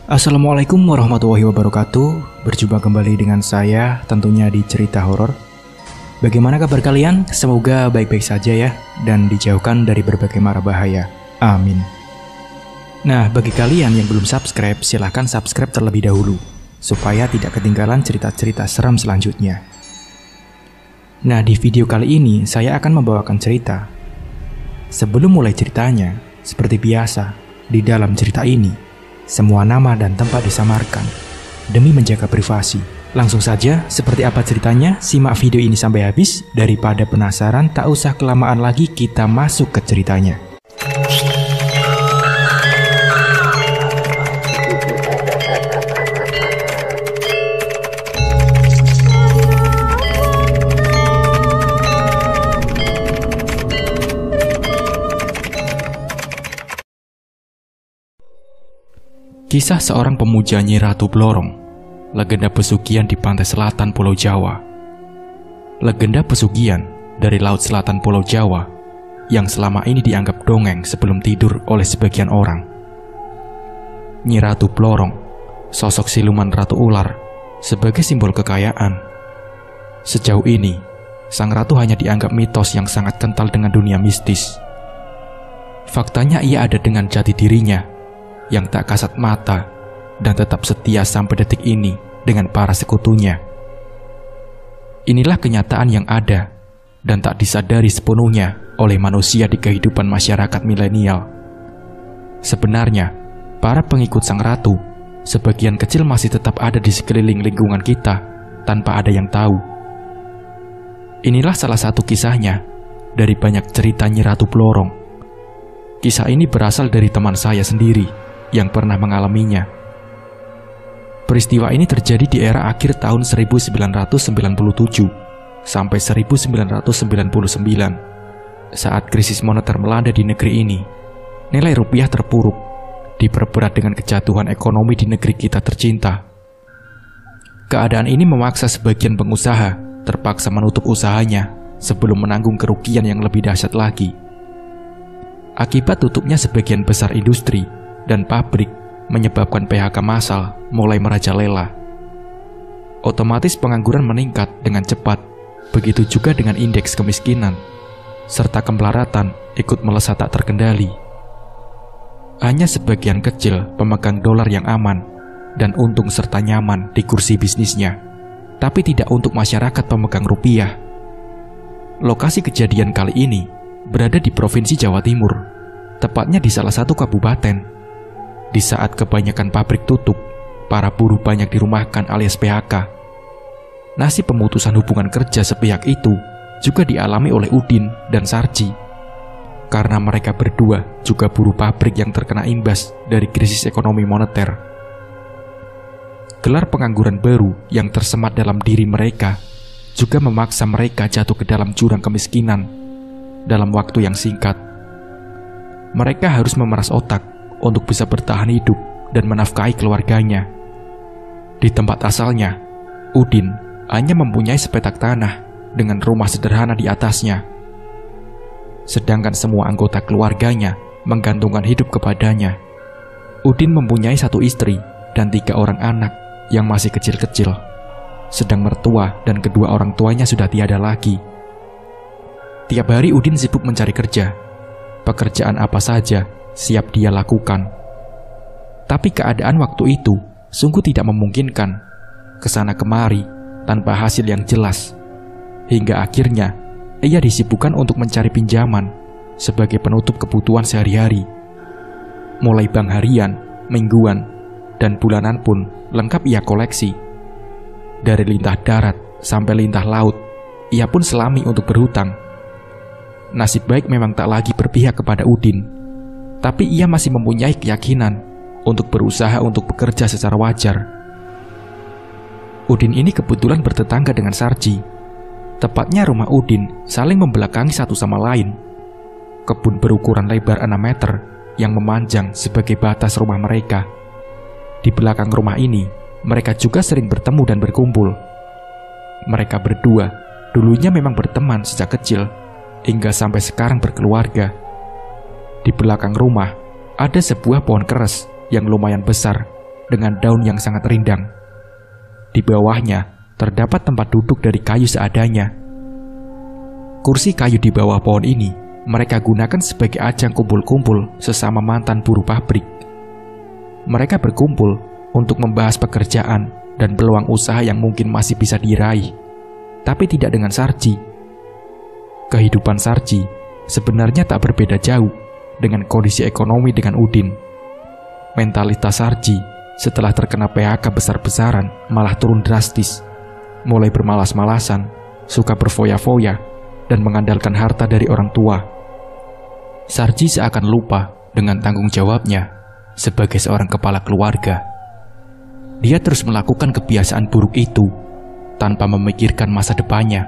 Assalamualaikum warahmatullahi wabarakatuh. Berjumpa kembali dengan saya tentunya di cerita horor. Bagaimana kabar kalian? Semoga baik-baik saja ya, dan dijauhkan dari berbagai mara bahaya. Amin. Nah, bagi kalian yang belum subscribe, silahkan subscribe terlebih dahulu supaya tidak ketinggalan cerita-cerita seram selanjutnya. Nah, di video kali ini saya akan membawakan cerita. Sebelum mulai ceritanya, seperti biasa, di dalam cerita ini semua nama dan tempat disamarkan demi menjaga privasi. Langsung saja, seperti apa ceritanya? Simak video ini sampai habis. Daripada penasaran, tak usah kelamaan lagi, kita masuk ke ceritanya. Kisah seorang pemuja Nyi Ratu Blorong, legenda pesugihan di pantai selatan Pulau Jawa. Legenda pesugihan dari laut selatan Pulau Jawa yang selama ini dianggap dongeng sebelum tidur oleh sebagian orang. Nyi Ratu Blorong, sosok siluman ratu ular sebagai simbol kekayaan. Sejauh ini, sang ratu hanya dianggap mitos yang sangat kental dengan dunia mistis. Faktanya ia ada dengan jati dirinya yang tak kasat mata dan tetap setia sampai detik ini dengan para sekutunya. Inilah kenyataan yang ada dan tak disadari sepenuhnya oleh manusia di kehidupan masyarakat milenial. Sebenarnya, para pengikut sang ratu sebagian kecil masih tetap ada di sekeliling lingkungan kita tanpa ada yang tahu. Inilah salah satu kisahnya dari banyak cerita Nyi Ratu Blorong. Kisah ini berasal dari teman saya sendiri yang pernah mengalaminya. Peristiwa ini terjadi di era akhir tahun 1997 sampai 1999 saat krisis moneter melanda di negeri ini. Nilai rupiah terpuruk, diperberat dengan kejatuhan ekonomi di negeri kita tercinta. Keadaan ini memaksa sebagian pengusaha terpaksa menutup usahanya sebelum menanggung kerugian yang lebih dahsyat lagi. Akibat tutupnya sebagian besar industri dan pabrik menyebabkan PHK massal mulai merajalela. Otomatis pengangguran meningkat dengan cepat, begitu juga dengan indeks kemiskinan, serta kemelaratan ikut melesat tak terkendali. Hanya sebagian kecil pemegang dolar yang aman dan untung serta nyaman di kursi bisnisnya, tapi tidak untuk masyarakat pemegang rupiah. Lokasi kejadian kali ini berada di Provinsi Jawa Timur, tepatnya di salah satu kabupaten. Di saat kebanyakan pabrik tutup, para buruh banyak dirumahkan alias PHK. Nasib pemutusan hubungan kerja sepihak itu juga dialami oleh Udin dan Sarji, karena mereka berdua juga buruh pabrik yang terkena imbas dari krisis ekonomi moneter. Gelar pengangguran baru yang tersemat dalam diri mereka juga memaksa mereka jatuh ke dalam jurang kemiskinan dalam waktu yang singkat. Mereka harus memeras otak untuk bisa bertahan hidup dan menafkahi keluarganya. Di tempat asalnya, Udin hanya mempunyai sepetak tanah dengan rumah sederhana di atasnya. Sedangkan semua anggota keluarganya menggantungkan hidup kepadanya. Udin mempunyai satu istri dan 3 orang anak yang masih kecil-kecil, sedang mertua dan kedua orang tuanya sudah tiada lagi. Tiap hari Udin sibuk mencari kerja. Pekerjaan apa saja siap dia lakukan. Tapi keadaan waktu itu sungguh tidak memungkinkan. Kesana kemari tanpa hasil yang jelas. Hingga akhirnya ia disibukkan untuk mencari pinjaman sebagai penutup kebutuhan sehari-hari. Mulai bank harian, mingguan, dan bulanan pun lengkap ia koleksi. Dari lintah darat sampai lintah laut, ia pun selami untuk berhutang. Nasib baik memang tak lagi berpihak kepada Udin, tapi ia masih mempunyai keyakinan untuk berusaha untuk bekerja secara wajar. Udin ini kebetulan bertetangga dengan Sarji. Tepatnya rumah Udin saling membelakangi satu sama lain. Kebun berukuran lebar 6 meter yang memanjang sebagai batas rumah mereka. Di belakang rumah ini, mereka juga sering bertemu dan berkumpul. Mereka berdua dulunya memang berteman sejak kecil, hingga sampai sekarang berkeluarga. Di belakang rumah ada sebuah pohon keres yang lumayan besar dengan daun yang sangat rindang. Di bawahnya terdapat tempat duduk dari kayu seadanya. Kursi kayu di bawah pohon ini mereka gunakan sebagai ajang kumpul-kumpul sesama mantan buruh pabrik. Mereka berkumpul untuk membahas pekerjaan dan peluang usaha yang mungkin masih bisa diraih, tapi tidak dengan Sarji. Kehidupan Sarji sebenarnya tak berbeda jauh dengan kondisi ekonomi dengan Udin. Mentalitas Sarji setelah terkena PHK besar-besaran malah turun drastis, mulai bermalas-malasan, suka berfoya-foya, dan mengandalkan harta dari orang tua. Sarji seakan lupa dengan tanggung jawabnya sebagai seorang kepala keluarga. Dia terus melakukan kebiasaan buruk itu tanpa memikirkan masa depannya.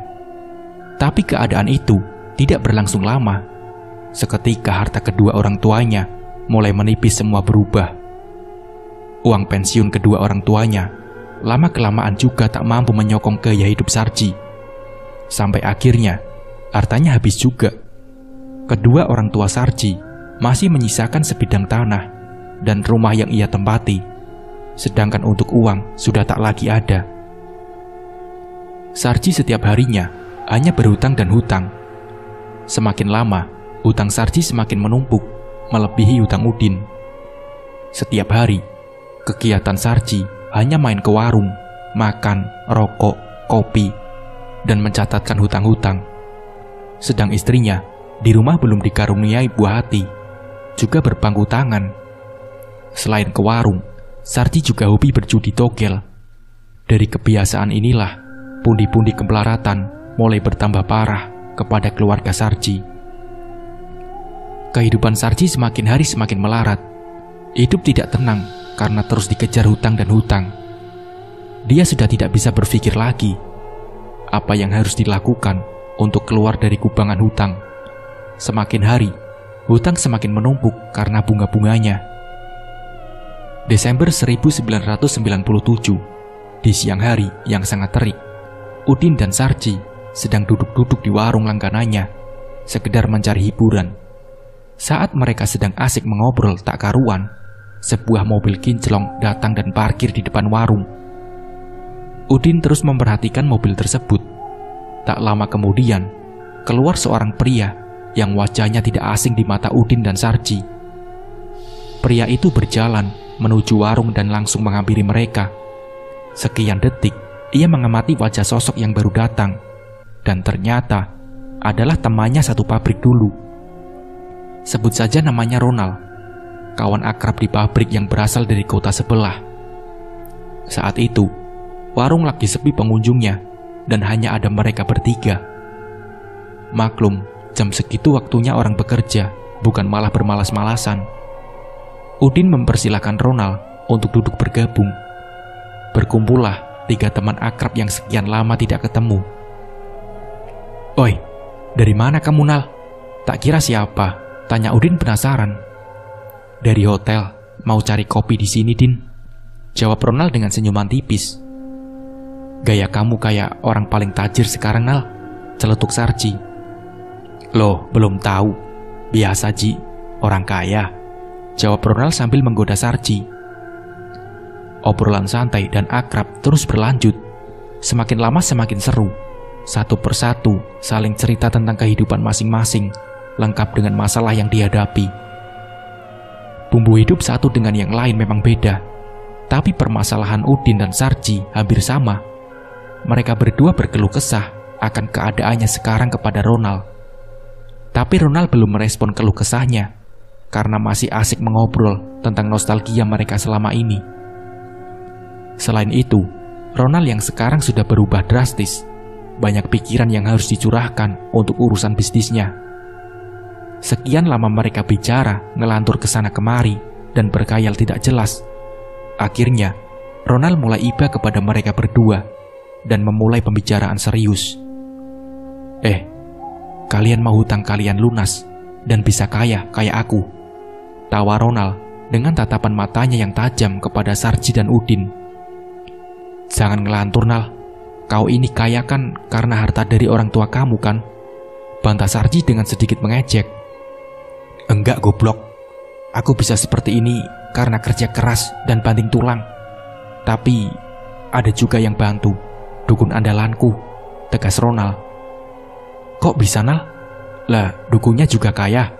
Tapi keadaan itu tidak berlangsung lama. Seketika harta kedua orang tuanya mulai menipis, semua berubah. Uang pensiun kedua orang tuanya lama-kelamaan juga tak mampu menyokong gaya hidup Sarji. Sampai akhirnya hartanya habis juga. Kedua orang tua Sarji masih menyisakan sebidang tanah dan rumah yang ia tempati, sedangkan untuk uang sudah tak lagi ada. Sarji setiap harinya hanya berhutang dan hutang. Semakin lama, hutang Sarji semakin menumpuk, melebihi hutang Udin. Setiap hari, kegiatan Sarji hanya main ke warung, makan, rokok, kopi, dan mencatatkan hutang-hutang. Sedang istrinya di rumah belum dikaruniai buah hati, juga berpangku tangan. Selain ke warung, Sarji juga hobi berjudi togel. Dari kebiasaan inilah, pundi-pundi kemelaratan mulai bertambah parah kepada keluarga Sarji. Kehidupan Sarji semakin hari semakin melarat. Hidup tidak tenang karena terus dikejar hutang dan hutang. Dia sudah tidak bisa berpikir lagi apa yang harus dilakukan untuk keluar dari kubangan hutang. Semakin hari, hutang semakin menumpuk karena bunga-bunganya. Desember 1997, di siang hari yang sangat terik, Udin dan Sarji sedang duduk-duduk di warung langganannya, sekedar mencari hiburan. Saat mereka sedang asik mengobrol tak karuan, sebuah mobil kinclong datang dan parkir di depan warung. Udin terus memperhatikan mobil tersebut. Tak lama kemudian, keluar seorang pria yang wajahnya tidak asing di mata Udin dan Sarji. Pria itu berjalan menuju warung dan langsung menghampiri mereka. Sekian detik, ia mengamati wajah sosok yang baru datang, dan ternyata adalah temannya satu pabrik dulu. Sebut saja namanya Ronald, kawan akrab di pabrik yang berasal dari kota sebelah. Saat itu, warung lagi sepi pengunjungnya dan hanya ada mereka bertiga. Maklum, jam segitu waktunya orang bekerja, bukan malah bermalas-malasan. Udin mempersilahkan Ronald untuk duduk bergabung. Berkumpullah tiga teman akrab yang sekian lama tidak ketemu. "Oi, dari mana kamu, Nal?" "Tak kira siapa?" tanya Udin penasaran. "Dari hotel, mau cari kopi di sini, Din," jawab Ronald dengan senyuman tipis. "Gaya kamu kayak orang paling tajir sekarang, Nal," celetuk Sarji. "Loh, belum tahu. Biasa, Ji, orang kaya," jawab Ronald sambil menggoda Sarji. Obrolan santai dan akrab terus berlanjut. Semakin lama semakin seru. Satu persatu saling cerita tentang kehidupan masing-masing, lengkap dengan masalah yang dihadapi. Bumbu hidup satu dengan yang lain memang beda, tapi permasalahan Udin dan Sarji hampir sama. Mereka berdua berkeluh kesah akan keadaannya sekarang kepada Ronald. Tapi Ronald belum merespon keluh kesahnya, karena masih asik mengobrol tentang nostalgia mereka selama ini. Selain itu, Ronald yang sekarang sudah berubah drastis, banyak pikiran yang harus dicurahkan untuk urusan bisnisnya. Sekian lama mereka bicara, ngelantur ke sana kemari, dan berkhayal tidak jelas. Akhirnya, Ronald mulai iba kepada mereka berdua, dan memulai pembicaraan serius. Kalian mau hutang kalian lunas, dan bisa kaya kayak aku?" tawa Ronald dengan tatapan matanya yang tajam kepada Sarji dan Udin. "Jangan ngelantur, Nal. Kau ini kaya kan karena harta dari orang tua kamu kan?" bantah Sarji dengan sedikit mengejek. "Enggak, goblok. Aku bisa seperti ini karena kerja keras dan banting tulang. Tapi ada juga yang bantu, dukun andalanku, tegas Ronald. Kok bisa, Nal? Lah, dukunnya juga kaya.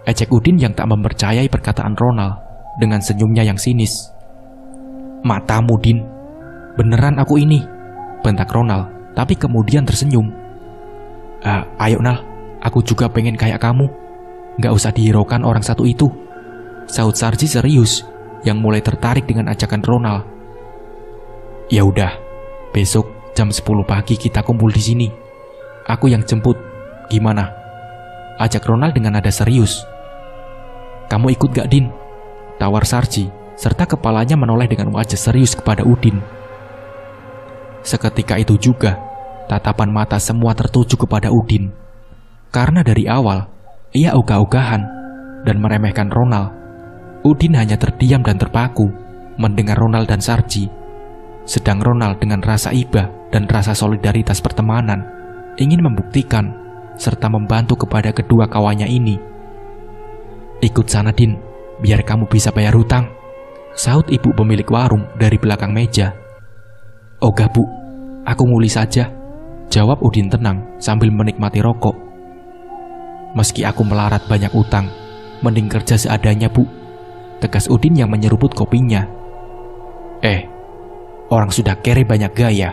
Ejek Udin yang tak mempercayai perkataan Ronald dengan senyumnya yang sinis. Matamu, Din. Beneran aku ini, bentak Ronald, tapi kemudian tersenyum. Ayo, Nal, aku juga pengen kayak kamu. Gak usah dihiraukan orang satu itu, sahut Sarji serius yang mulai tertarik dengan ajakan Ronald. Ya udah, besok jam 10 pagi kita kumpul di sini. Aku yang jemput. Gimana? Ajak Ronald dengan nada serius. Kamu ikut gak, Din? Tawar Sarji, serta kepalanya menoleh dengan wajah serius kepada Udin. Seketika itu juga, tatapan mata semua tertuju kepada Udin. Karena dari awal, ia ogah-ogahan dan meremehkan Ronald. Udin hanya terdiam dan terpaku mendengar Ronald dan Sarji. Sedang Ronald dengan rasa iba dan rasa solidaritas pertemanan ingin membuktikan serta membantu kepada kedua kawannya ini. Ikut sana, Din, biar kamu bisa bayar hutang, sahut ibu pemilik warung dari belakang meja. Ogah, Bu, aku nguli saja, jawab Udin tenang sambil menikmati rokok. Meski aku melarat banyak utang, mending kerja seadanya, Bu, tegas Udin yang menyeruput kopinya. Orang sudah kere banyak gaya,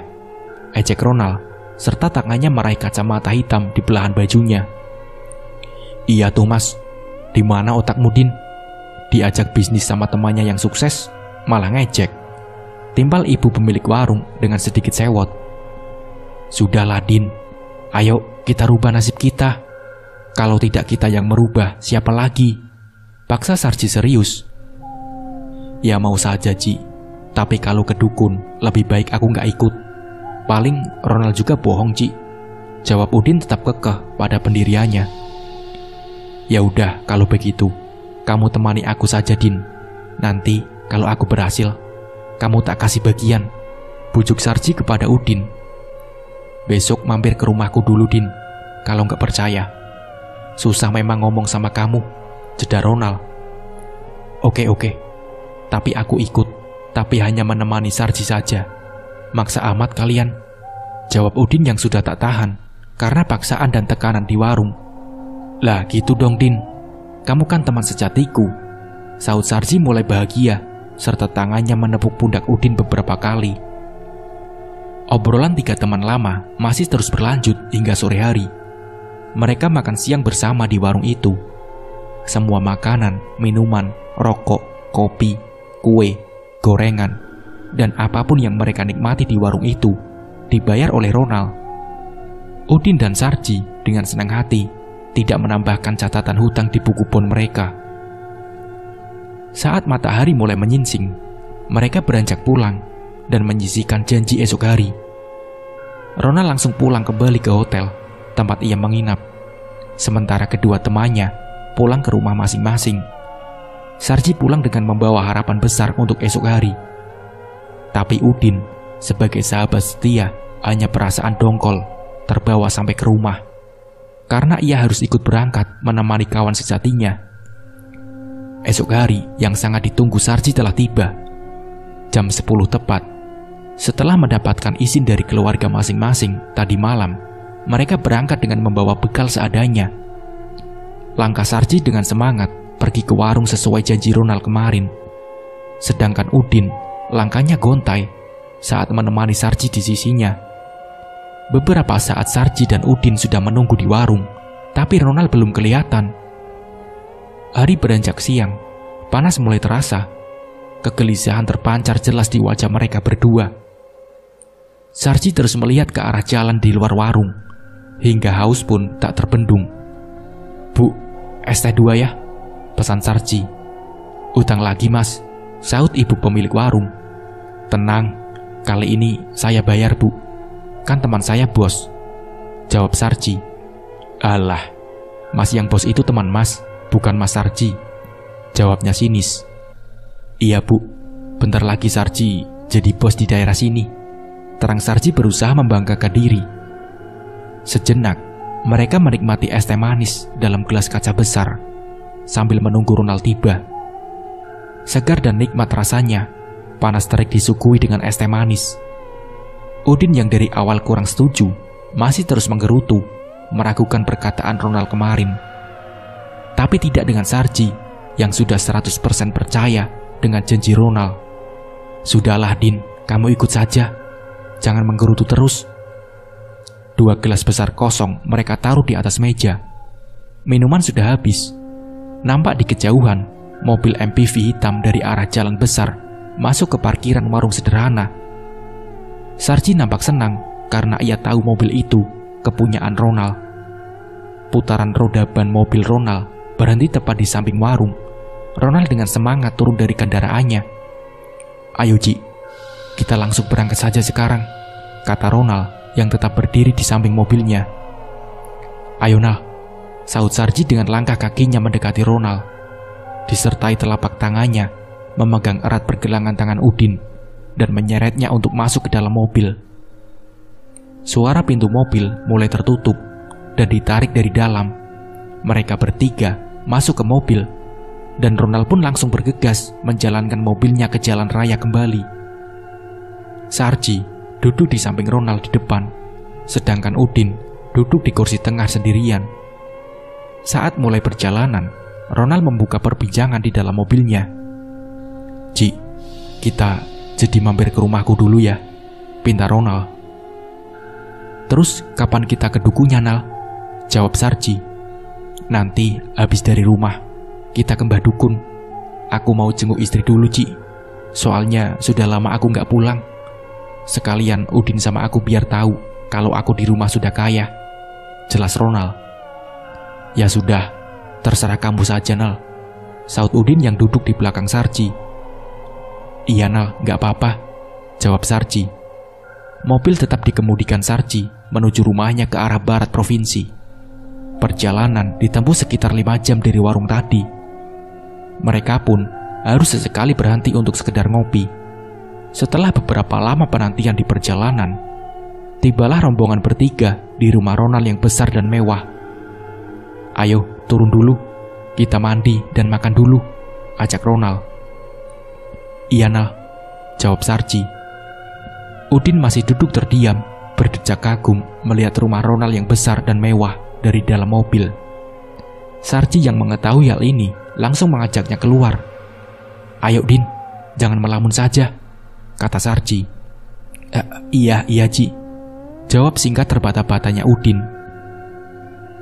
ejek Ronald, serta tangannya meraih kacamata hitam di belahan bajunya. Iya tuh, Mas, di mana otakmu, Din? Diajak bisnis sama temannya yang sukses, malah ngejek, timpal ibu pemilik warung dengan sedikit sewot. Sudahlah, Din, ayo kita rubah nasib kita. Kalau tidak kita yang merubah, siapa lagi? Paksa Sarji serius. Ya mau saja, Ji, tapi kalau ke dukun, lebih baik aku nggak ikut. Paling Ronald juga bohong, Ci, jawab Udin tetap kekeh pada pendiriannya. Ya udah, kalau begitu, kamu temani aku saja, Din. Nanti kalau aku berhasil, kamu tak kasih bagian, bujuk Sarji kepada Udin. Besok mampir ke rumahku dulu, Din, kalau nggak percaya. Susah memang ngomong sama kamu, jeda Ronald. Oke, tapi aku ikut, tapi hanya menemani Sarji saja. Maksa amat kalian, jawab Udin yang sudah tak tahan karena paksaan dan tekanan di warung. Lah gitu dong, Din, kamu kan teman sejatiku, sahut Sarji mulai bahagia serta tangannya menepuk pundak Udin beberapa kali. Obrolan tiga teman lama masih terus berlanjut hingga sore hari. Mereka makan siang bersama di warung itu. Semua makanan, minuman, rokok, kopi, kue, gorengan, dan apapun yang mereka nikmati di warung itu dibayar oleh Ronald. Udin dan Sarji dengan senang hati tidak menambahkan catatan hutang di buku pon mereka. Saat matahari mulai menyingsing, mereka beranjak pulang dan menyisihkan janji esok hari. Ronald langsung pulang kembali ke hotel tempat ia menginap, sementara kedua temannya pulang ke rumah masing-masing. Sarji pulang dengan membawa harapan besar untuk esok hari. Tapi Udin sebagai sahabat setia hanya perasaan dongkol terbawa sampai ke rumah, karena ia harus ikut berangkat menemani kawan sejatinya. Esok hari yang sangat ditunggu Sarji telah tiba. Jam 10 tepat. Setelah mendapatkan izin dari keluarga masing-masing tadi malam, mereka berangkat dengan membawa bekal seadanya. Langkah Sarji dengan semangat pergi ke warung sesuai janji Ronald kemarin. Sedangkan Udin langkahnya gontai saat menemani Sarji di sisinya. Beberapa saat Sarji dan Udin sudah menunggu di warung, tapi Ronald belum kelihatan. Hari beranjak siang, panas mulai terasa. Kegelisahan terpancar jelas di wajah mereka berdua. Sarji terus melihat ke arah jalan di luar warung, hingga haus pun tak terbendung. Bu, es teh 2 ya, pesan Sarji. Utang lagi, Mas, sahut ibu pemilik warung. Tenang, kali ini saya bayar, Bu. Kan teman saya bos, jawab Sarji. Alah, Mas yang bos itu teman Mas, bukan Mas Sarji, jawabnya sinis. Iya, Bu, bentar lagi Sarji jadi bos di daerah sini, terang Sarji berusaha membanggakan diri. Sejenak, mereka menikmati es teh manis dalam gelas kaca besar sambil menunggu Ronald tiba. Segar dan nikmat rasanya, panas terik disuguhi dengan es teh manis. Udin yang dari awal kurang setuju, masih terus menggerutu, meragukan perkataan Ronald kemarin. Tapi tidak dengan Sarji, yang sudah 100% percaya dengan janji Ronald. Sudahlah Din, kamu ikut saja. Jangan menggerutu terus. 2 gelas besar kosong mereka taruh di atas meja. Minuman sudah habis. Nampak di kejauhan, mobil MPV hitam dari arah jalan besar masuk ke parkiran warung sederhana. Sarji nampak senang karena ia tahu mobil itu kepunyaan Ronald. Putaran roda ban mobil Ronald berhenti tepat di samping warung. Ronald dengan semangat turun dari kendaraannya. "Ayo Ji, kita langsung berangkat saja sekarang," kata Ronald yang tetap berdiri di samping mobilnya. "Ayo Nal," sahut Sarji dengan langkah kakinya mendekati Ronald, disertai telapak tangannya memegang erat pergelangan tangan Udin dan menyeretnya untuk masuk ke dalam mobil. Suara pintu mobil mulai tertutup dan ditarik dari dalam. Mereka bertiga masuk ke mobil dan Ronald pun langsung bergegas menjalankan mobilnya ke jalan raya kembali. Sarji duduk di samping Ronald di depan, sedangkan Udin duduk di kursi tengah sendirian. Saat mulai perjalanan, Ronald membuka perbincangan di dalam mobilnya. "Ji, kita jadi mampir ke rumahku dulu ya," pinta Ronald. "Terus kapan kita ke dukunya, Nal?" jawab Sarji. "Nanti habis dari rumah kita ke Mbah Dukun. Aku mau jenguk istri dulu, Ji. Soalnya sudah lama aku nggak pulang. Sekalian Udin sama aku biar tahu kalau aku di rumah sudah kaya," jelas Ronald. "Ya sudah, terserah kamu saja, Nal," sahut Udin yang duduk di belakang Sarji. "Iya Nal, nggak apa-apa," jawab Sarji. Mobil tetap dikemudikan Sarji menuju rumahnya ke arah barat provinsi. Perjalanan ditempuh sekitar 5 jam dari warung tadi. Mereka pun harus sesekali berhenti untuk sekedar ngopi. Setelah beberapa lama penantian di perjalanan, tibalah rombongan bertiga di rumah Ronald yang besar dan mewah. "Ayo turun dulu, kita mandi dan makan dulu," ajak Ronald. "Iya Nal," jawab Sarji. Udin masih duduk terdiam, berdecak kagum melihat rumah Ronald yang besar dan mewah dari dalam mobil. Sarji yang mengetahui hal ini langsung mengajaknya keluar. "Ayo Din, jangan melamun saja," kata Sarji. Iya Ji," jawab singkat terbata-batanya Udin.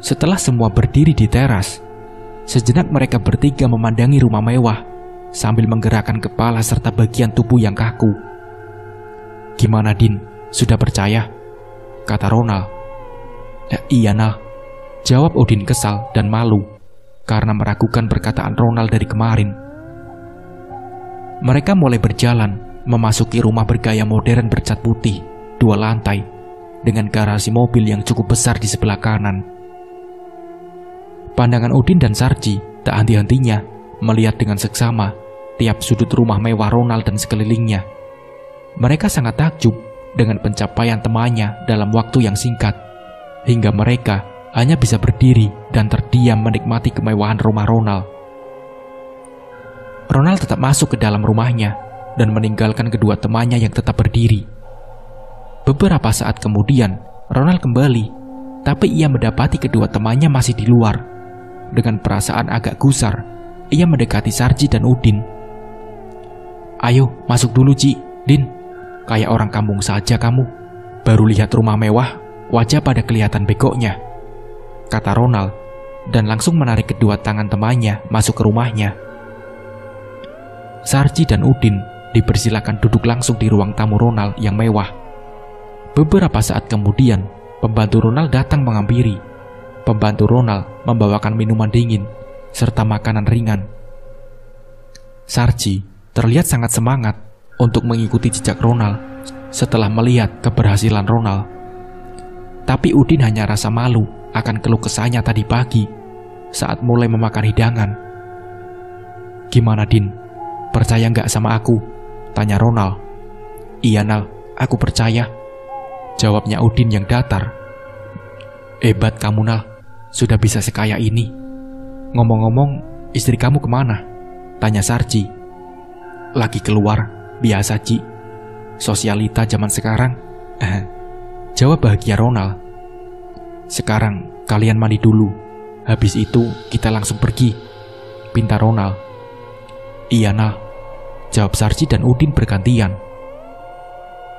Setelah semua berdiri di teras, sejenak mereka bertiga memandangi rumah mewah sambil menggerakkan kepala serta bagian tubuh yang kaku. "Gimana Din, sudah percaya?" kata Ronald. Iya Nal," jawab Udin kesal dan malu karena meragukan perkataan Ronald dari kemarin. Mereka mulai berjalan memasuki rumah bergaya modern bercat putih 2 lantai dengan garasi mobil yang cukup besar di sebelah kanan. Pandangan Udin dan Sarji tak henti-hentinya melihat dengan seksama tiap sudut rumah mewah Ronald dan sekelilingnya. Mereka sangat takjub dengan pencapaian temannya dalam waktu yang singkat, hingga mereka hanya bisa berdiri dan terdiam menikmati kemewahan rumah Ronald. Ronald tetap masuk ke dalam rumahnya dan meninggalkan kedua temannya yang tetap berdiri. Beberapa saat kemudian, Ronald kembali, tapi ia mendapati kedua temannya masih di luar. Dengan perasaan agak gusar, ia mendekati Sarji dan Udin. "Ayo, masuk dulu Ji, Din. Kayak orang kampung saja kamu. Baru lihat rumah mewah, wajah pada kelihatan begoknya," kata Ronald, dan langsung menarik kedua tangan temannya masuk ke rumahnya. Sarji dan Udin dipersilakan duduk langsung di ruang tamu Ronald yang mewah. Beberapa saat kemudian, pembantu Ronald datang menghampiri. Pembantu Ronald membawakan minuman dingin serta makanan ringan. Sarji terlihat sangat semangat untuk mengikuti jejak Ronald setelah melihat keberhasilan Ronald. Tapi Udin hanya rasa malu akan keluh kesahnya tadi pagi saat mulai memakan hidangan. "Gimana Din, percaya nggak sama aku?" tanya Ronald. "Iya Nal, aku percaya," jawabnya Udin yang datar. "Hebat kamu Nal, sudah bisa sekaya ini. Ngomong-ngomong, istri kamu kemana?" tanya Sarji. Lagi keluar, biasa Ci. Sosialita zaman sekarang. Jawab bahagia Ronald. Sekarang kalian mandi dulu. Habis itu kita langsung pergi, pinta Ronald. Iya Nal, jawab Sarji dan Udin bergantian.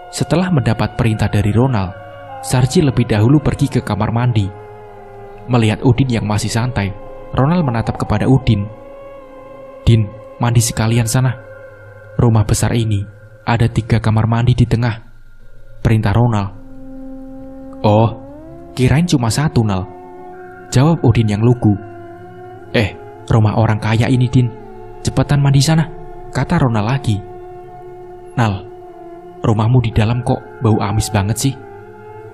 Setelah mendapat perintah dari Ronald, Sarji lebih dahulu pergi ke kamar mandi. Melihat Udin yang masih santai, Ronald menatap kepada Udin. Din, mandi sekalian sana. Rumah besar ini ada 3 kamar mandi di tengah, perintah Ronald. Oh, kirain cuma 1 Nal, jawab Udin yang lugu. Rumah orang kaya ini Din, cepetan mandi sana, kata Ronald lagi. Nal, rumahmu di dalam kok bau amis banget sih.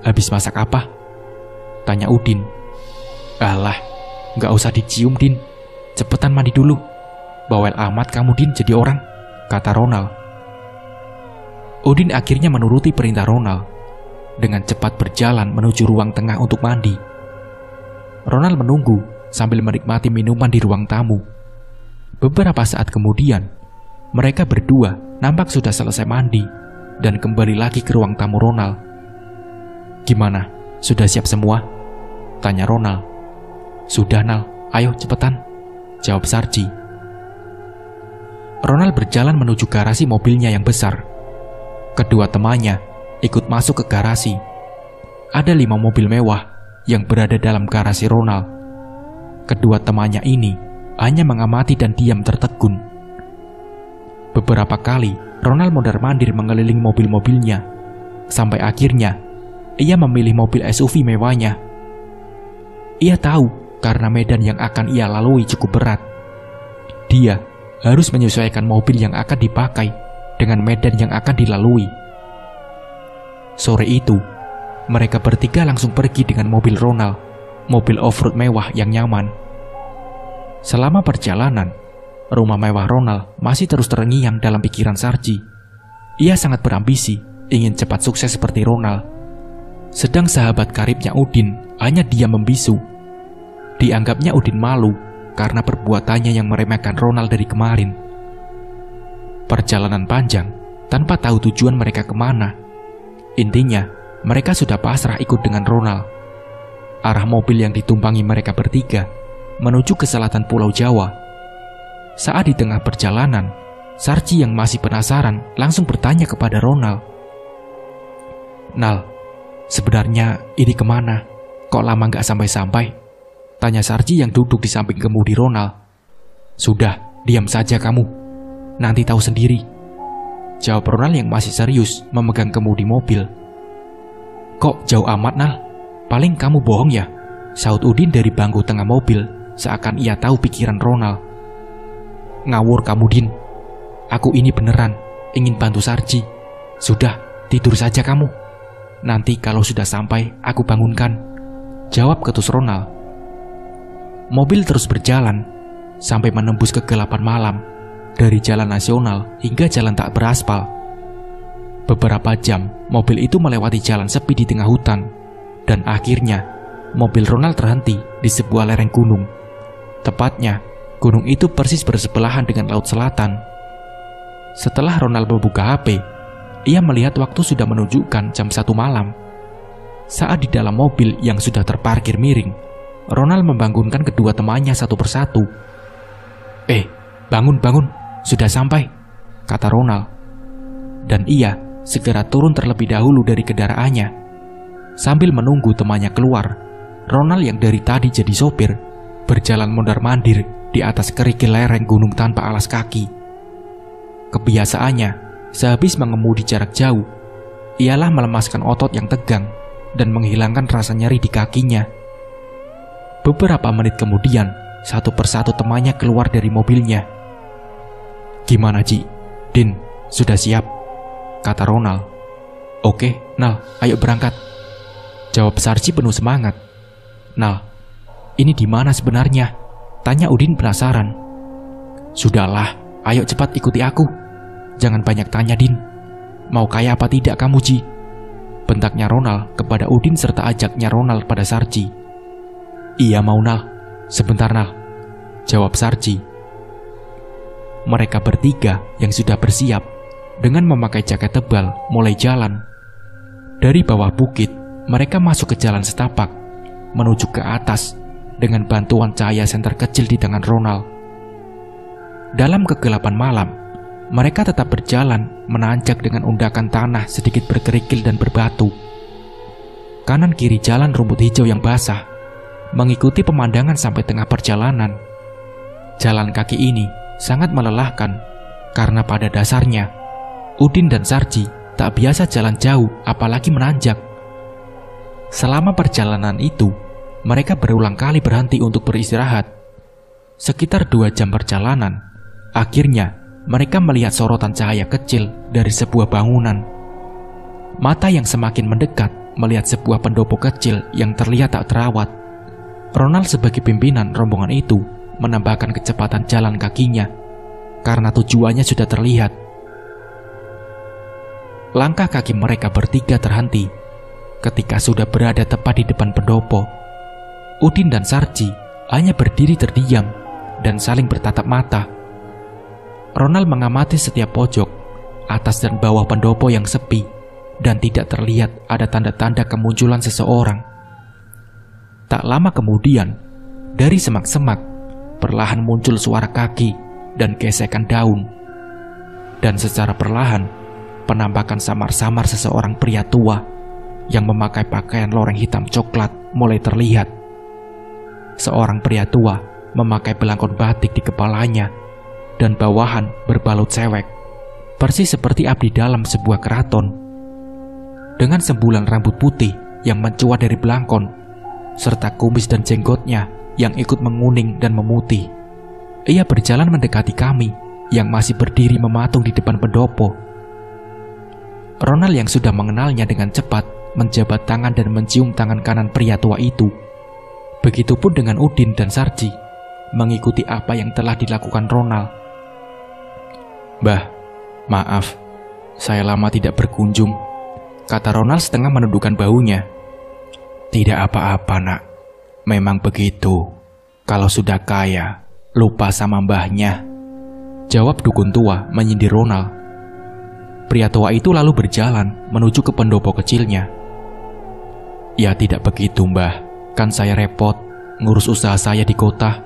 Habis masak apa? Tanya Udin. Alah, gak usah dicium Din, cepetan mandi dulu. Bawel amat kamu Din jadi orang, kata Ronald. Udin akhirnya menuruti perintah Ronald, dengan cepat berjalan menuju ruang tengah untuk mandi. Ronald menunggu sambil menikmati minuman di ruang tamu. Beberapa saat kemudian, mereka berdua nampak sudah selesai mandi dan kembali lagi ke ruang tamu Ronald. Gimana? Sudah siap semua? Tanya Ronald. Sudah Nal, ayo cepetan, jawab Sarji. Ronald berjalan menuju garasi mobilnya yang besar. Kedua temannya ikut masuk ke garasi. Ada 5 mobil mewah yang berada dalam garasi Ronald. Kedua temannya ini hanya mengamati dan diam tertegun. Beberapa kali Ronald mondar-mandir mengelilingi mobil-mobilnya, sampai akhirnya ia memilih mobil SUV mewahnya. Ia tahu karena medan yang akan ia lalui cukup berat. Dia harus menyesuaikan mobil yang akan dipakai dengan medan yang akan dilalui. Sore itu, mereka bertiga langsung pergi dengan mobil Ronald, mobil off-road mewah yang nyaman. Selama perjalanan, rumah mewah Ronald masih terus terngiang dalam pikiran Sarji. Ia sangat berambisi, ingin cepat sukses seperti Ronald. Sedang sahabat karibnya Udin hanya diam membisu. Dianggapnya Udin malu karena perbuatannya yang meremehkan Ronald dari kemarin. Perjalanan panjang, tanpa tahu tujuan mereka kemana. Intinya, mereka sudah pasrah ikut dengan Ronald. Arah mobil yang ditumpangi mereka bertiga menuju ke selatan Pulau Jawa. Saat di tengah perjalanan, Sarji yang masih penasaran langsung bertanya kepada Ronald. Nal, sebenarnya ini kemana? Kok lama gak sampai-sampai? Tanya Sarji yang duduk di samping kemudi Ronald. Sudah, diam saja kamu. Nanti tahu sendiri, jawab Ronald yang masih serius memegang kemudi mobil. Kok jauh amat Nal? Paling kamu bohong ya? Saut Udin dari bangku tengah mobil, seakan ia tahu pikiran Ronald. Ngawur kamu Din. Aku ini beneran ingin bantu Sarji. Sudah, tidur saja kamu. Nanti kalau sudah sampai, aku bangunkan, jawab ketus Ronald. Mobil terus berjalan sampai menembus kegelapan malam, dari jalan nasional hingga jalan tak beraspal. Beberapa jam, mobil itu melewati jalan sepi di tengah hutan, dan akhirnya mobil Ronald terhenti di sebuah lereng gunung. Tepatnya, gunung itu persis bersebelahan dengan laut selatan. Setelah Ronald membuka HP, ia melihat waktu sudah menunjukkan jam 1 malam. Saat di dalam mobil yang sudah terparkir miring, Ronald membangunkan kedua temannya satu persatu. Bangun, sudah sampai, kata Ronald. Dan ia segera turun terlebih dahulu dari kendaraannya. Sambil menunggu temannya keluar, Ronald yang dari tadi jadi sopir berjalan mondar-mandir di atas kerikil lereng gunung tanpa alas kaki. Kebiasaannya, sehabis mengemudi jarak jauh, ialah melemaskan otot yang tegang dan menghilangkan rasa nyeri di kakinya. Beberapa menit kemudian, satu persatu temannya keluar dari mobilnya. Gimana Ji? Din, sudah siap? Kata Ronald. Oke, Nal, ayo berangkat, jawab Sarji penuh semangat. Nal, ini di mana sebenarnya? Tanya Udin penasaran. Sudahlah, ayo cepat ikuti aku. Jangan banyak tanya Din. Mau kaya apa tidak kamu Ji? Bentaknya Ronald kepada Udin serta ajaknya Ronald pada Sarji. Iya mau Nal. Sebentar Nal, jawab Sarji. mereka bertiga yang sudah bersiap dengan memakai jaket tebal mulai jalan. Dari bawah bukit, mereka masuk ke jalan setapak menuju ke atas dengan bantuan cahaya senter kecil di tangan Ronald. Dalam kegelapan malam, mereka tetap berjalan menanjak dengan undakan tanah sedikit berkerikil dan berbatu. Kanan kiri jalan rumput hijau yang basah, mengikuti pemandangan sampai tengah perjalanan. Jalan kaki ini sangat melelahkan karena pada dasarnya Udin dan Sarji tak biasa jalan jauh apalagi menanjak. Selama perjalanan itu, mereka berulang kali berhenti untuk beristirahat. Sekitar 2 jam perjalanan, akhirnya mereka melihat sorotan cahaya kecil dari sebuah bangunan. Mata yang semakin mendekat melihat sebuah pendopo kecil yang terlihat tak terawat. Ronald sebagai pimpinan rombongan itu menambahkan kecepatan jalan kakinya karena tujuannya sudah terlihat. Langkah kaki mereka bertiga terhenti ketika sudah berada tepat di depan pendopo. Udin dan Sarji hanya berdiri terdiam dan saling bertatap mata. Ronald mengamati setiap pojok, atas dan bawah pendopo yang sepi, dan tidak terlihat ada tanda-tanda kemunculan seseorang. Tak lama kemudian, dari semak-semak perlahan muncul suara kaki dan gesekan daun. Dan secara perlahan, penampakan samar-samar seseorang pria tua yang memakai pakaian loreng hitam coklat mulai terlihat. Seorang pria tua memakai belangkon batik di kepalanya dan bawahan berbalut sewek, persis seperti abdi dalam sebuah keraton. Dengan sembulan rambut putih yang mencuat dari belangkon, serta kumis dan jenggotnya yang ikut menguning dan memutih, ia berjalan mendekati kami yang masih berdiri mematung di depan pendopo. Ronald yang sudah mengenalnya dengan cepat menjabat tangan dan mencium tangan kanan pria tua itu. Begitupun dengan Udin dan Sarji, mengikuti apa yang telah dilakukan Ronald. "Mbah, maaf, saya lama tidak berkunjung," kata Ronald setengah menundukkan bahunya. "Tidak apa-apa, nak. Memang begitu. Kalau sudah kaya, lupa sama mbahnya," jawab dukun tua menyindir Ronald. Pria tua itu lalu berjalan menuju ke pendopo kecilnya. "Ya tidak begitu, mbah. Kan saya repot ngurus usaha saya di kota,"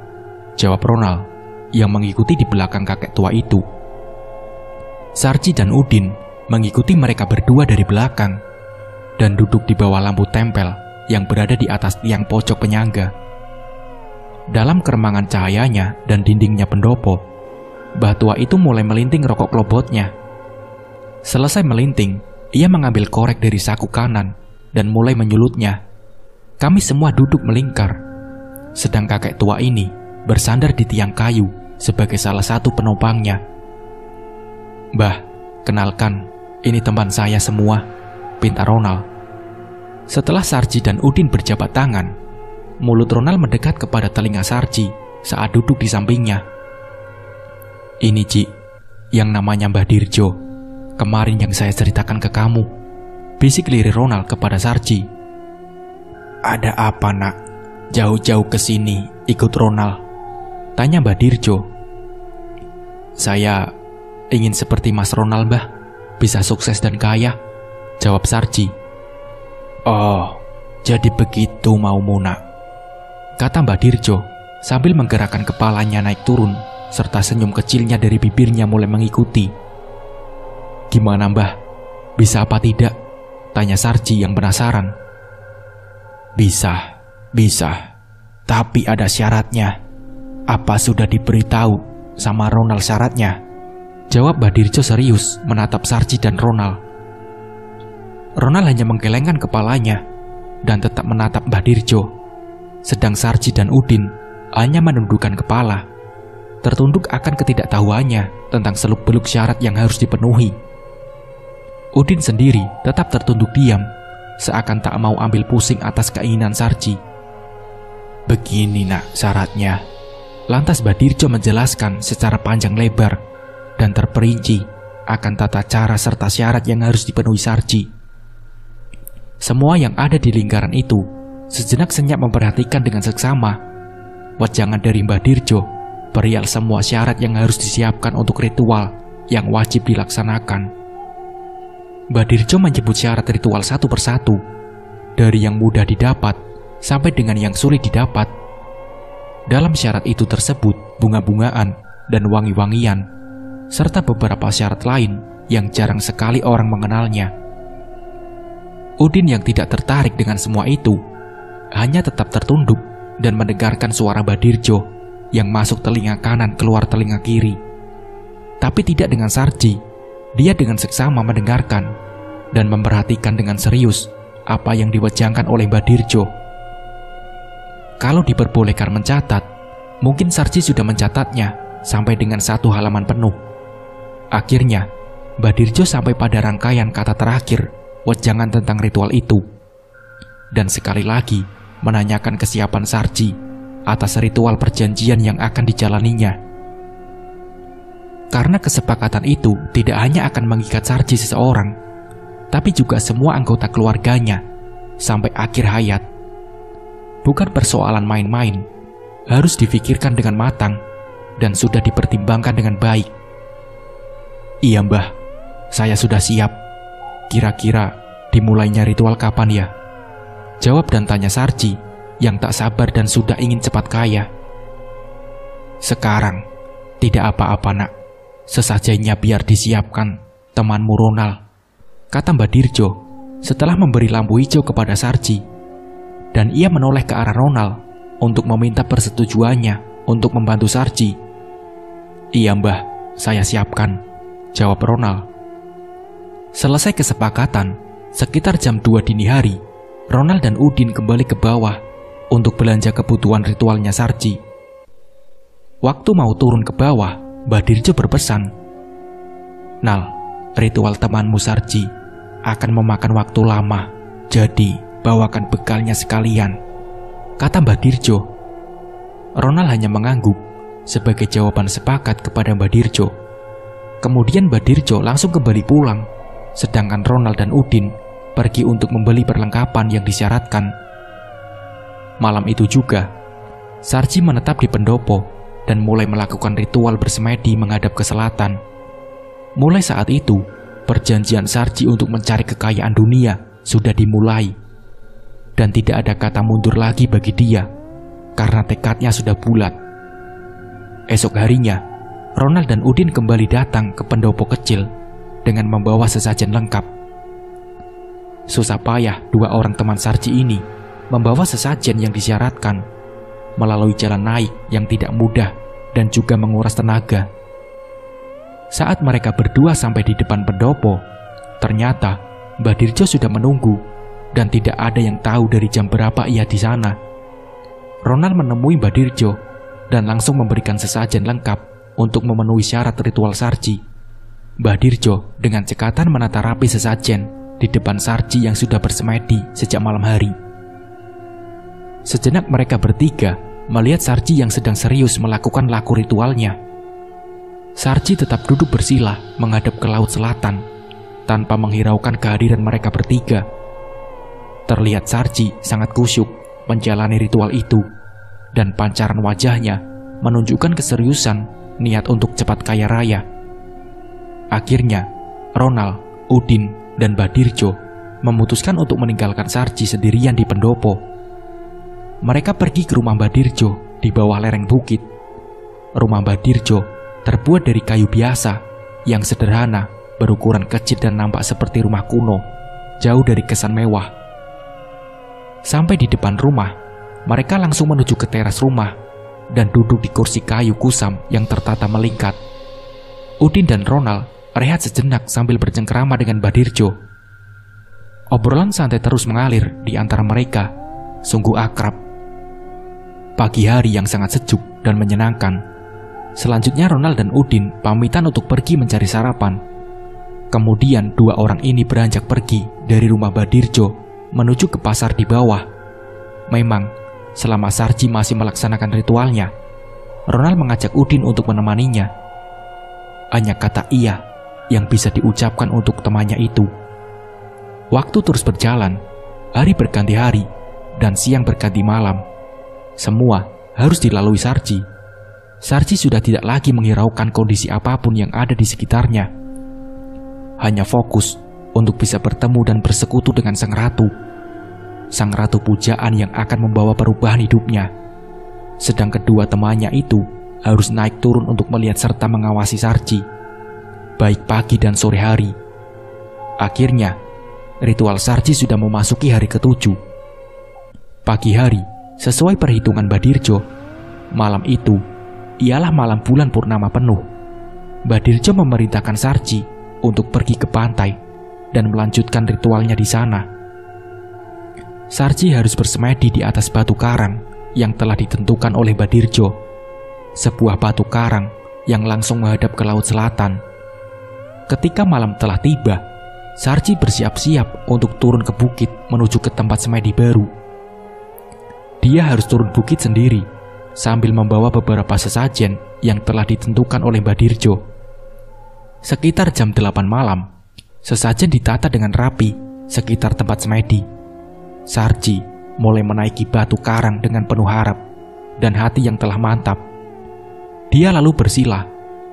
jawab Ronald yang mengikuti di belakang kakek tua itu. Sarji dan Udin mengikuti mereka berdua dari belakang dan duduk di bawah lampu tempel yang berada di atas tiang pojok penyangga. Dalam keremangan cahayanya dan dindingnya pendopo, mbah tua itu mulai melinting rokok klobotnya. Selesai melinting, ia mengambil korek dari saku kanan dan mulai menyulutnya. Kami semua duduk melingkar, sedang kakek tua ini bersandar di tiang kayu sebagai salah satu penopangnya. "Mbah, kenalkan, ini teman saya semua," pinta Ronald. Setelah Sarji dan Udin berjabat tangan, mulut Ronald mendekat kepada telinga Sarji saat duduk di sampingnya. "Ini Ci, yang namanya Mbah Dirjo, kemarin yang saya ceritakan ke kamu," bisik lirik Ronald kepada Sarji. "Ada apa, nak? Jauh-jauh ke sini ikut Ronald?" tanya Mbah Dirjo. "Saya ingin seperti Mas Ronald, Mbah, bisa sukses dan kaya," jawab Sarji. "Oh, jadi begitu maumu, nak?" kata Mbah Dirjo sambil menggerakkan kepalanya naik turun serta senyum kecilnya dari bibirnya mulai mengikuti. "Gimana, Mbah? Bisa apa tidak?" tanya Sarji yang penasaran. Bisa, tapi ada syaratnya." "Apa sudah diberitahu sama Ronald syaratnya?" jawab Mbah Dirjo serius menatap Sarji dan Ronald. Ronald hanya menggelengkan kepalanya dan tetap menatap Mbah Dirjo, sedang Sarji dan Udin hanya menundukkan kepala, tertunduk akan ketidaktahuannya tentang seluk-beluk syarat yang harus dipenuhi. Udin sendiri tetap tertunduk diam, seakan tak mau ambil pusing atas keinginan Sarji. "Begini, nak, syaratnya," lantas Mbah Dirjo menjelaskan secara panjang lebar dan terperinci akan tata cara serta syarat yang harus dipenuhi Sarji. Semua yang ada di lingkaran itu sejenak senyap memperhatikan dengan seksama. Wejangan dari Mbah Dirjo perihal semua syarat yang harus disiapkan untuk ritual yang wajib dilaksanakan. Badirjo menyebut syarat ritual satu persatu, dari yang mudah didapat sampai dengan yang sulit didapat. Dalam syarat itu tersebut bunga-bungaan dan wangi-wangian, serta beberapa syarat lain yang jarang sekali orang mengenalnya. Udin yang tidak tertarik dengan semua itu, hanya tetap tertunduk dan mendengarkan suara Badirjo yang masuk telinga kanan keluar telinga kiri. Tapi tidak dengan Sarji, dia dengan seksama mendengarkan dan memperhatikan dengan serius apa yang diwejangkan oleh Badirjo. Kalau diperbolehkan mencatat, mungkin Sarji sudah mencatatnya sampai dengan 1 halaman penuh. Akhirnya, Badirjo sampai pada rangkaian kata terakhir wejangan tentang ritual itu, dan sekali lagi menanyakan kesiapan Sarji atas ritual perjanjian yang akan dijalaninya. Karena kesepakatan itu tidak hanya akan mengikat Sarji seseorang, tapi juga semua anggota keluarganya sampai akhir hayat. Bukan persoalan main-main, harus difikirkan dengan matang dan sudah dipertimbangkan dengan baik. Iya mbah, saya sudah siap. Kira-kira dimulainya ritual kapan ya? Jawab dan tanya Sarji yang tak sabar dan sudah ingin cepat kaya. Sekarang, tidak apa-apa nak. Sesajennya biar disiapkan temanmu Ronald, kata Badirjo setelah memberi lampu hijau kepada Sarji. Dan ia menoleh ke arah Ronald untuk meminta persetujuannya untuk membantu Sarji. Iya mbah, saya siapkan, jawab Ronald. Selesai kesepakatan, sekitar jam 2 dini hari, Ronald dan Udin kembali ke bawah untuk belanja kebutuhan ritualnya Sarji. Waktu mau turun ke bawah, Badirjo berpesan, Nal, ritual temanmu Sarji akan memakan waktu lama, jadi bawakan bekalnya sekalian, kata Badirjo. Ronald hanya mengangguk sebagai jawaban sepakat kepada Badirjo. Kemudian Badirjo langsung kembali pulang, sedangkan Ronald dan Udin pergi untuk membeli perlengkapan yang disyaratkan. Malam itu juga, Sarji menetap di pendopo dan mulai melakukan ritual bersemedi menghadap ke selatan. Mulai saat itu, perjanjian Sarji untuk mencari kekayaan dunia sudah dimulai. Dan tidak ada kata mundur lagi bagi dia, karena tekadnya sudah bulat. Esok harinya, Ronald dan Udin kembali datang ke pendopo kecil dengan membawa sesajen lengkap. Susah payah 2 orang teman Sarji ini membawa sesajen yang disyaratkan melalui jalan naik yang tidak mudah dan juga menguras tenaga. Saat mereka berdua sampai di depan pendopo, ternyata Badirjo sudah menunggu dan tidak ada yang tahu dari jam berapa ia di sana. Ronald menemui Badirjo dan langsung memberikan sesajen lengkap untuk memenuhi syarat ritual Sarji. Badirjo dengan cekatan menata rapi sesajen di depan Sarji yang sudah bersemedi sejak malam hari. Sejenak mereka bertiga melihat Sarji yang sedang serius melakukan laku ritualnya. Sarji tetap duduk bersila menghadap ke laut selatan tanpa menghiraukan kehadiran mereka bertiga. Terlihat Sarji sangat kusyuk menjalani ritual itu, dan pancaran wajahnya menunjukkan keseriusan niat untuk cepat kaya raya. Akhirnya, Ronald, Udin, dan Badirjo memutuskan untuk meninggalkan Sarji sendirian di pendopo. Mereka pergi ke rumah Badirjo di bawah lereng bukit. Rumah Badirjo terbuat dari kayu biasa yang sederhana, berukuran kecil dan nampak seperti rumah kuno, jauh dari kesan mewah. Sampai di depan rumah, mereka langsung menuju ke teras rumah dan duduk di kursi kayu kusam yang tertata melingkar. Udin dan Ronald rehat sejenak sambil bercengkerama dengan Badirjo. Obrolan santai terus mengalir di antara mereka, sungguh akrab. Pagi hari yang sangat sejuk dan menyenangkan. Selanjutnya Ronald dan Udin pamitan untuk pergi mencari sarapan. Kemudian 2 orang ini beranjak pergi dari rumah Badirjo menuju ke pasar di bawah. Memang, selama Sarji masih melaksanakan ritualnya, Ronald mengajak Udin untuk menemaninya. Hanya kata iya yang bisa diucapkan untuk temannya itu. Waktu terus berjalan, hari berganti hari, dan siang berganti malam. Semua harus dilalui Sarji. Sarji sudah tidak lagi menghiraukan kondisi apapun yang ada di sekitarnya. Hanya fokus untuk bisa bertemu dan bersekutu dengan sang ratu pujaan yang akan membawa perubahan hidupnya. Sedang kedua temannya itu harus naik turun untuk melihat serta mengawasi Sarji, baik pagi dan sore hari. Akhirnya, ritual Sarji sudah memasuki hari ke-7. Pagi hari, sesuai perhitungan Badirjo, malam itu ialah malam bulan purnama penuh. Badirjo memerintahkan Sarji untuk pergi ke pantai dan melanjutkan ritualnya di sana. Sarji harus bersemedi di atas batu karang yang telah ditentukan oleh Badirjo, sebuah batu karang yang langsung menghadap ke laut selatan. Ketika malam telah tiba, Sarji bersiap-siap untuk turun ke bukit menuju ke tempat semedi baru. Dia harus turun bukit sendiri sambil membawa beberapa sesajen yang telah ditentukan oleh Badirjo. Sekitar jam 8 malam, sesajen ditata dengan rapi sekitar tempat semedi. Sarji mulai menaiki batu karang dengan penuh harap dan hati yang telah mantap. Dia lalu bersila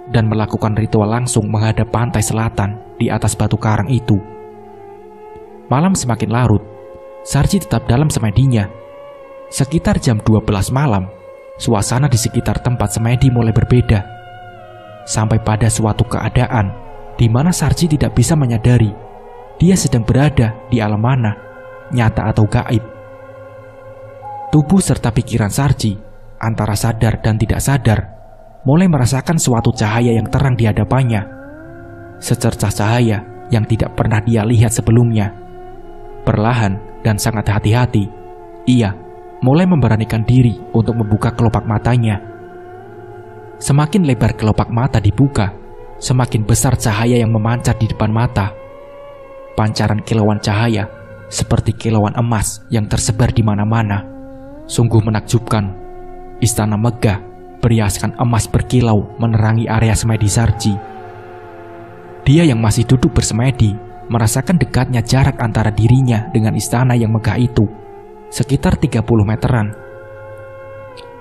dan melakukan ritual langsung menghadap pantai selatan di atas batu karang itu. Malam semakin larut, Sarji tetap dalam semedinya. Sekitar jam 12 malam, suasana di sekitar tempat semedi mulai berbeda. Sampai pada suatu keadaan di mana Sarji tidak bisa menyadari dia sedang berada di alam mana, nyata atau gaib. Tubuh serta pikiran Sarji, antara sadar dan tidak sadar, mulai merasakan suatu cahaya yang terang di hadapannya. Secercah cahaya yang tidak pernah dia lihat sebelumnya. Perlahan dan sangat hati-hati, ia mulai memberanikan diri untuk membuka kelopak matanya. Semakin lebar kelopak mata dibuka, semakin besar cahaya yang memancar di depan mata. Pancaran kilauan cahaya seperti kilauan emas yang tersebar di mana-mana. Sungguh menakjubkan. Istana megah berhiaskan emas berkilau menerangi area semedi Sarji. Dia yang masih duduk bersemedi merasakan dekatnya jarak antara dirinya dengan istana yang megah itu, sekitar 30 meteran.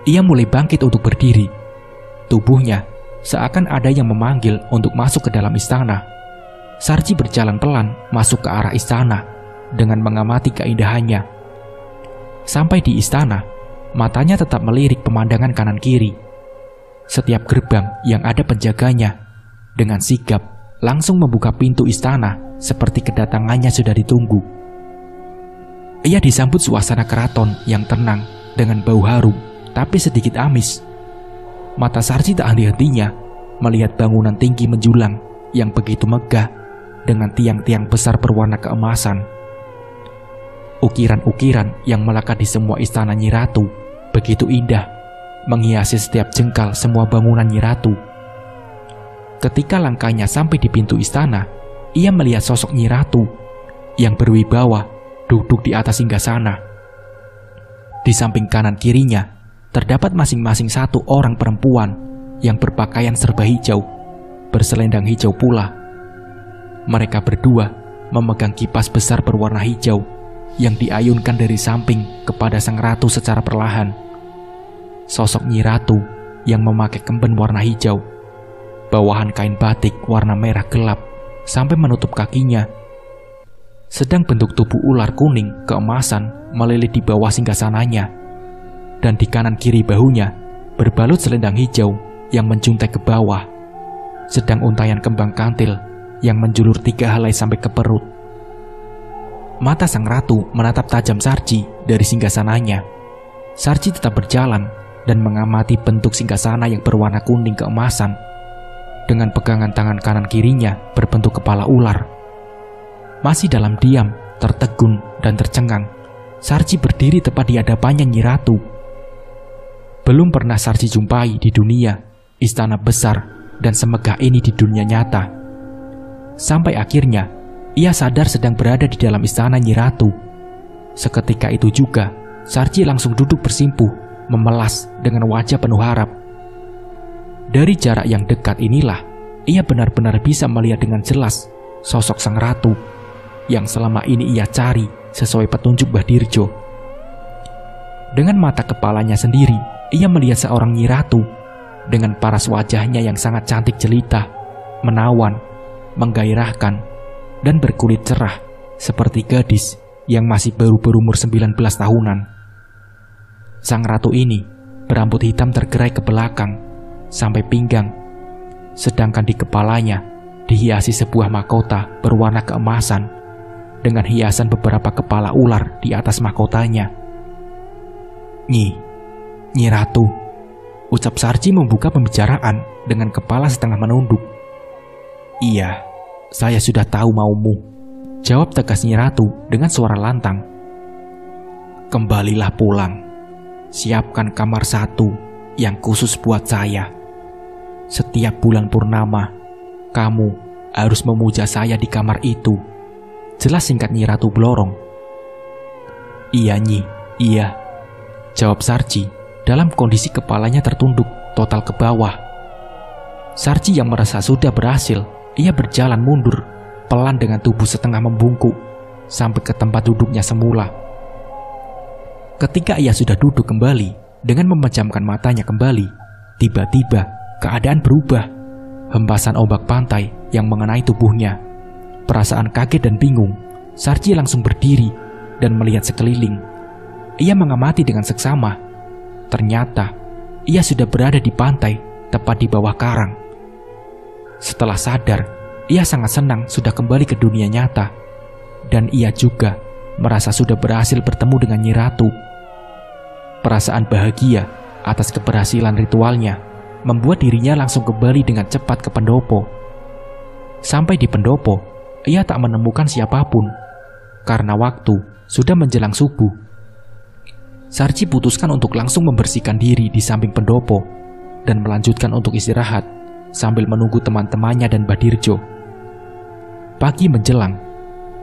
Ia mulai bangkit untuk berdiri. Tubuhnya seakan ada yang memanggil untuk masuk ke dalam istana. Sarji berjalan pelan masuk ke arah istana dengan mengamati keindahannya. Sampai di istana, matanya tetap melirik pemandangan kanan kiri. Setiap gerbang yang ada penjaganya dengan sigap langsung membuka pintu istana seperti kedatangannya sudah ditunggu. Ia disambut suasana keraton yang tenang dengan bau harum tapi sedikit amis. Mata Sarji tak henti-hentinya melihat bangunan tinggi menjulang yang begitu megah dengan tiang-tiang besar berwarna keemasan. Ukiran-ukiran yang melekat di semua istana Nyi Ratu begitu indah, menghiasi setiap jengkal semua bangunan Nyi Ratu. Ketika langkahnya sampai di pintu istana, ia melihat sosok Nyi Ratu yang berwibawa duduk di atas singgasana. Di samping kanan kirinya terdapat masing-masing satu orang perempuan yang berpakaian serba hijau, berselendang hijau pula. Mereka berdua memegang kipas besar berwarna hijau yang diayunkan dari samping kepada sang ratu secara perlahan. Sosok Nyi Ratu yang memakai kemben warna hijau, bawahan kain batik warna merah gelap sampai menutup kakinya. Sedang bentuk tubuh ular kuning keemasan melilit di bawah singgasananya, dan di kanan kiri bahunya berbalut selendang hijau yang menjuntai ke bawah, sedang untayan kembang kantil yang menjulur 3 helai sampai ke perut. Mata sang ratu menatap tajam Sarji dari singgasananya. Sarji tetap berjalan dan mengamati bentuk singgasana yang berwarna kuning keemasan dengan pegangan tangan kanan kirinya berbentuk kepala ular. Masih dalam diam, tertegun dan tercengang, Sarji berdiri tepat di hadapannya Nyi Ratu. Belum pernah Sarji jumpai di dunia istana besar dan semegah ini di dunia nyata. Sampai akhirnya ia sadar sedang berada di dalam istana Nyi Ratu. Seketika itu juga Sarji langsung duduk bersimpuh, memelas dengan wajah penuh harap. Dari jarak yang dekat inilah ia benar-benar bisa melihat dengan jelas sosok sang ratu yang selama ini ia cari sesuai petunjuk Badirjo. Dengan mata kepalanya sendiri ia melihat seorang Nyi Ratu dengan paras wajahnya yang sangat cantik jelita, menawan, menggairahkan, dan berkulit cerah seperti gadis yang masih baru berumur 19 tahunan. Sang ratu ini berambut hitam tergerai ke belakang sampai pinggang, sedangkan di kepalanya dihiasi sebuah mahkota berwarna keemasan dengan hiasan beberapa kepala ular di atas mahkotanya. Nyi Ratu, ucap Sarji membuka pembicaraan dengan kepala setengah menunduk. Iya, saya sudah tahu maumu, jawab tegas Nyi Ratu dengan suara lantang. Kembalilah pulang, siapkan kamar satu yang khusus buat saya. Setiap bulan purnama, kamu harus memuja saya di kamar itu, jelas singkat Nyi Ratu Blorong. Iya Nyi, iya, jawab Sarji dalam kondisi kepalanya tertunduk total ke bawah. Sarji yang merasa sudah berhasil, ia berjalan mundur pelan dengan tubuh setengah membungkuk sampai ke tempat duduknya semula. Ketika ia sudah duduk kembali dengan memejamkan matanya kembali, tiba-tiba keadaan berubah. Hempasan ombak pantai yang mengenai tubuhnya. Perasaan kaget dan bingung, Sarji langsung berdiri dan melihat sekeliling. Ia mengamati dengan seksama. Ternyata ia sudah berada di pantai tepat di bawah karang. Setelah sadar, ia sangat senang sudah kembali ke dunia nyata. Dan ia juga merasa sudah berhasil bertemu dengan Nyi Ratu. Perasaan bahagia atas keberhasilan ritualnya membuat dirinya langsung kembali dengan cepat ke pendopo. Sampai di pendopo, ia tak menemukan siapapun karena waktu sudah menjelang subuh. Sarji putuskan untuk langsung membersihkan diri di samping pendopo dan melanjutkan untuk istirahat sambil menunggu teman-temannya dan Badirjo. Pagi menjelang,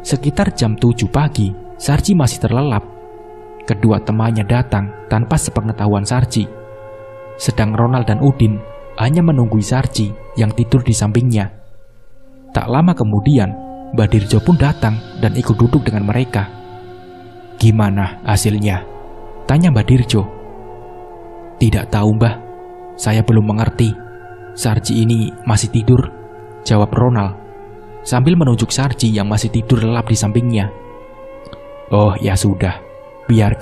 sekitar jam 7 pagi, Sarji masih terlelap. Kedua temannya datang tanpa sepengetahuan Sarji. Sedang Ronald dan Udin hanya menunggui Sarji yang tidur di sampingnya. Tak lama kemudian, Badirjo pun datang dan ikut duduk dengan mereka. Gimana hasilnya? Tanya Badirjo. Tidak tahu Mbah, saya belum mengerti. Sarji ini masih tidur, jawab Ronald sambil menunjuk Sarji yang masih tidur lelap di sampingnya. Oh ya sudah, biar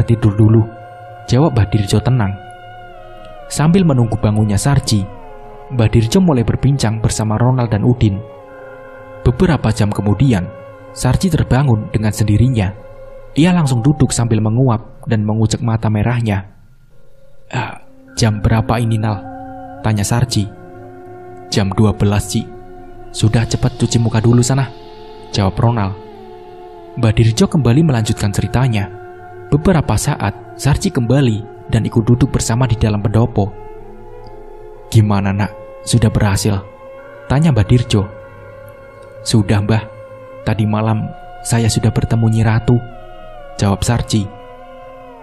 tidur dulu, jawab Badirjo tenang. Sambil menunggu bangunnya Sarji, Badirjo mulai berbincang bersama Ronald dan Udin. Beberapa jam kemudian, Sarji terbangun dengan sendirinya. Ia langsung duduk sambil menguap dan mengucek mata merahnya. Jam berapa ini Nal? Tanya Sarji. Jam 12 Ci. Sudah cepat cuci muka dulu sana, jawab Ronald. Badirjo kembali melanjutkan ceritanya. Beberapa saat Sarji kembali dan ikut duduk bersama di dalam pendopo. Gimana nak, sudah berhasil? Tanya Badirjo. Sudah Mbah, tadi malam saya sudah bertemu Nyi Ratu, jawab Sarji.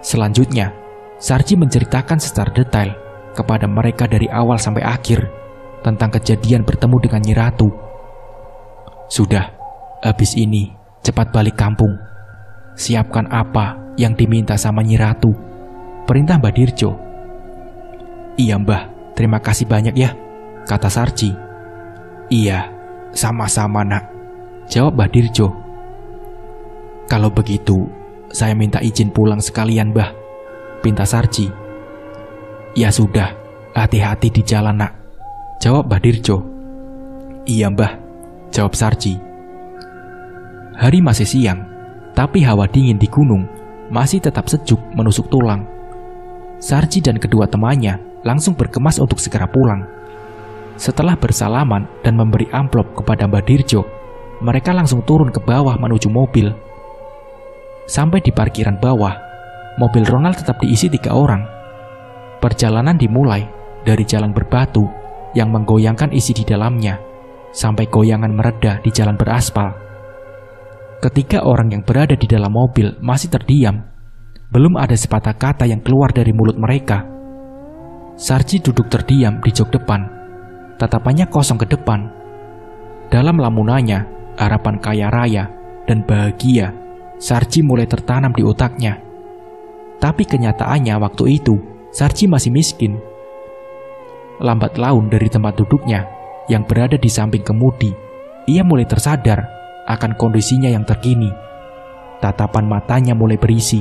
Selanjutnya, Sarji menceritakan secara detail kepada mereka dari awal sampai akhir tentang kejadian bertemu dengan Nyi Ratu. Sudah, habis ini cepat balik kampung. Siapkan apa yang diminta sama Nyi Ratu, perintah Badirjo. Iya Mbah, terima kasih banyak ya, kata Sarji. Iya, sama-sama nak, jawab Badirjo. Kalau begitu, saya minta izin pulang sekalian Mbah, pinta Sarji. Ya sudah, hati-hati di jalan nak, jawab Badirjo. Iya Mbah, jawab Sarji. Hari masih siang, tapi hawa dingin di gunung masih tetap sejuk menusuk tulang. Sarji dan kedua temannya langsung berkemas untuk segera pulang. Setelah bersalaman dan memberi amplop kepada Badirjo, mereka langsung turun ke bawah menuju mobil. Sampai di parkiran bawah, mobil Ronald tetap diisi 3 orang. Perjalanan dimulai dari jalan berbatu yang menggoyangkan isi di dalamnya, sampai goyangan mereda di jalan beraspal. Ketiga orang yang berada di dalam mobil masih terdiam. Belum ada sepatah kata yang keluar dari mulut mereka. Sarji duduk terdiam di jok depan. Tatapannya kosong ke depan. Dalam lamunannya, harapan kaya raya dan bahagia Sarji mulai tertanam di otaknya. Tapi kenyataannya waktu itu, Sarji masih miskin. lambat laun dari tempat duduknya yang berada di samping kemudi, ia mulai tersadar akan kondisinya yang terkini. Tatapan matanya mulai berisi.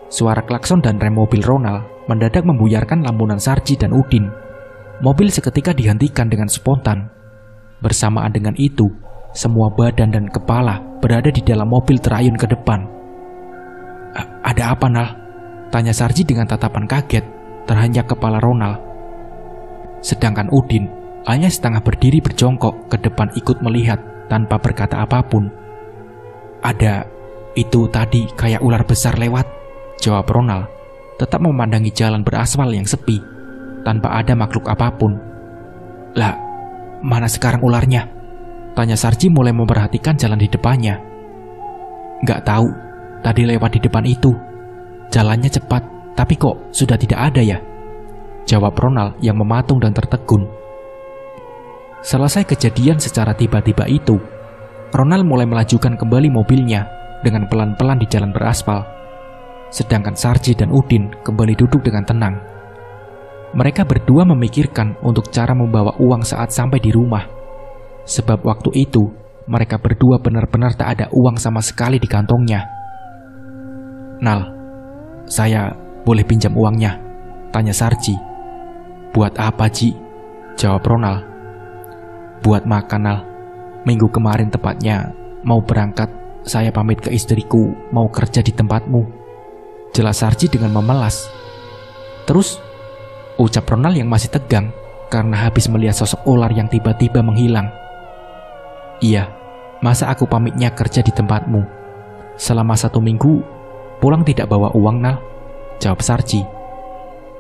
Suara klakson dan rem mobil Ronald mendadak membuyarkan lamunan Sarji dan Udin. Mobil seketika dihentikan dengan spontan. Bersamaan dengan itu, semua badan dan kepala berada di dalam mobil terayun ke depan. Ada apa, Nal? Tanya Sarji dengan tatapan kaget terhanjak kepala Ronald. Sedangkan Udin hanya setengah berdiri berjongkok ke depan ikut melihat tanpa berkata apapun. Ada, itu tadi kayak ular besar lewat, jawab Ronald, tetap memandangi jalan beraspal yang sepi tanpa ada makhluk apapun. Lah, mana sekarang ularnya? Tanya Sarji mulai memperhatikan jalan di depannya. Nggak tahu, tadi lewat di depan itu. Jalannya cepat, tapi kok sudah tidak ada ya? Jawab Ronald yang mematung dan tertegun. Selesai kejadian secara tiba-tiba itu, Ronald mulai melajukan kembali mobilnya dengan pelan-pelan di jalan beraspal. Sedangkan Sarji dan Udin kembali duduk dengan tenang. Mereka berdua memikirkan untuk cara membawa uang saat sampai di rumah. Sebab waktu itu, mereka berdua benar-benar tak ada uang sama sekali di kantongnya. Nal, saya boleh pinjam uangnya? Tanya Sarji. Buat apa, Ji? Jawab Ronald. Buat makan, Nal. Minggu kemarin tepatnya, mau berangkat, saya pamit ke istriku mau kerja di tempatmu. Jelas Sarji dengan memelas. Terus, ucap Ronald yang masih tegang karena habis melihat sosok ular yang tiba-tiba menghilang. Iya, masa aku pamitnya kerja di tempatmu? Selama 1 minggu, pulang tidak bawa uang, Nal, jawab Sarji.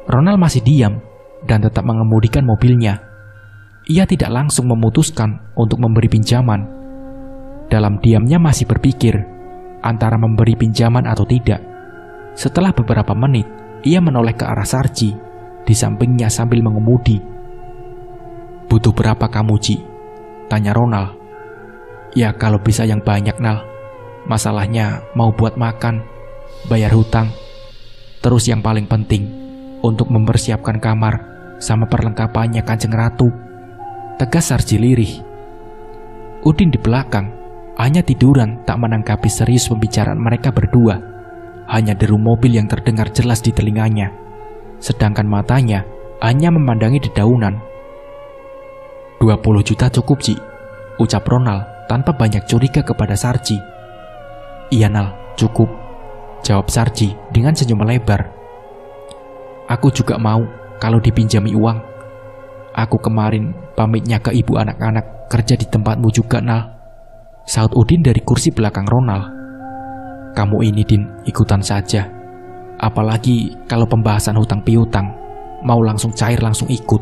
Ronald masih diam dan tetap mengemudikan mobilnya. Ia tidak langsung memutuskan untuk memberi pinjaman. Dalam diamnya masih berpikir antara memberi pinjaman atau tidak. Setelah beberapa menit, ia menoleh ke arah Sarji di sampingnya sambil mengemudi. Butuh berapa kamu, Ji? Tanya Ronald. Ya kalau bisa yang banyak, Nal. Masalahnya mau buat makan, bayar hutang, terus yang paling penting untuk mempersiapkan kamar sama perlengkapannya Kanjeng Ratu, tegas Sarji lirih. Udin di belakang hanya tiduran tak menanggapi serius pembicaraan mereka berdua. Hanya deru mobil yang terdengar jelas di telinganya, sedangkan matanya hanya memandangi dedaunan. 20 juta cukup, Ji, ucap Ronald tanpa banyak curiga kepada Sarji. Iya, Nal, cukup, jawab Sarji dengan senyum lebar. Aku juga mau kalau dipinjami uang. Aku kemarin pamitnya ke ibu anak-anak kerja di tempatmu juga, Nal, saut Udin dari kursi belakang Ronald. Kamu ini, Din, ikutan saja. Apalagi kalau pembahasan hutang piutang, mau langsung cair langsung ikut.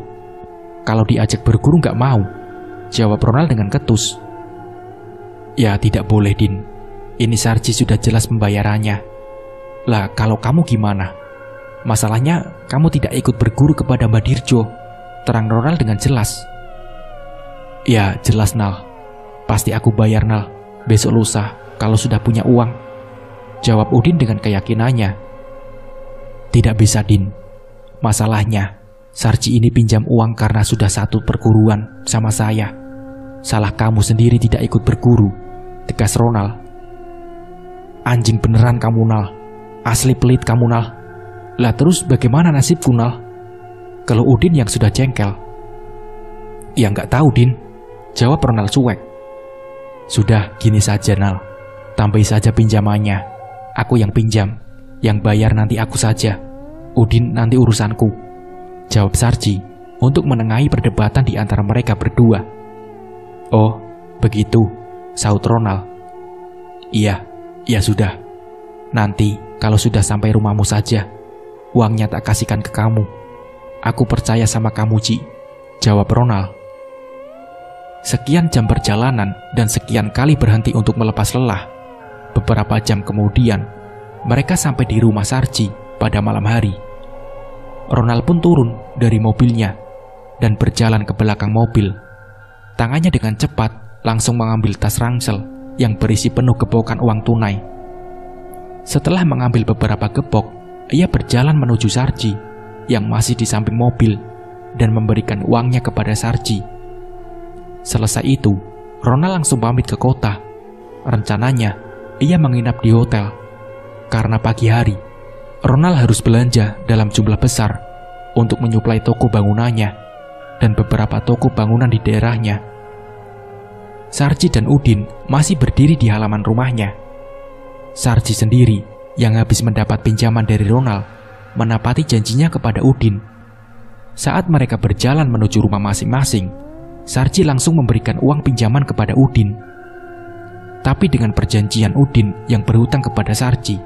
Kalau diajak berguru nggak mau, jawab Ronald dengan ketus. Ya tidak boleh, Din. Ini Sarji sudah jelas pembayarannya. Lah kalau kamu gimana? Masalahnya kamu tidak ikut berguru kepada Mbak Dirjo, terang Ronald dengan jelas. Ya jelas, Nal. Pasti aku bayar, Nal, besok lusa kalau sudah punya uang, jawab Udin dengan keyakinannya. Tidak bisa, Din. Masalahnya Sarji ini pinjam uang karena sudah satu perguruan sama saya. Salah kamu sendiri tidak ikut berguru, tegas Ronald. Anjing beneran kamu, Nal. Asli pelit kamu, Nal. Lah terus bagaimana nasibku, Nal? Kalau Udin yang sudah jengkel. Ya nggak tahu, Din, jawab Ronald cuek. Sudah gini saja, Nal. Tambahi saja pinjamannya. Aku yang pinjam, yang bayar nanti aku saja. Udin nanti urusanku, jawab Sarji untuk menengahi perdebatan di antara mereka berdua. Oh, begitu, saut Ronald. Iya, ya sudah. Nanti kalau sudah sampai rumahmu saja, uangnya tak kasihkan ke kamu. Aku percaya sama kamu, Ji, jawab Ronald. Sekian jam perjalanan dan sekian kali berhenti untuk melepas lelah. Beberapa jam kemudian, mereka sampai di rumah Sarji pada malam hari. Ronald pun turun dari mobilnya dan berjalan ke belakang mobil. Tangannya dengan cepat langsung mengambil tas ransel yang berisi penuh gepokan uang tunai. Setelah mengambil beberapa gepok, ia berjalan menuju Sarji. yang masih di samping mobil dan memberikan uangnya kepada Sarji. Selesai itu, Ronald langsung pamit ke kota. Rencananya, ia menginap di hotel. Karena pagi hari, Ronald harus belanja dalam jumlah besar untuk menyuplai toko bangunannya dan beberapa toko bangunan di daerahnya. Sarji dan Udin masih berdiri di halaman rumahnya. Sarji sendiri yang habis mendapat pinjaman dari Ronald menepati janjinya kepada Udin. Saat mereka berjalan menuju rumah masing-masing, Sarji langsung memberikan uang pinjaman kepada Udin. Tapi dengan perjanjian Udin yang berhutang kepada Sarji.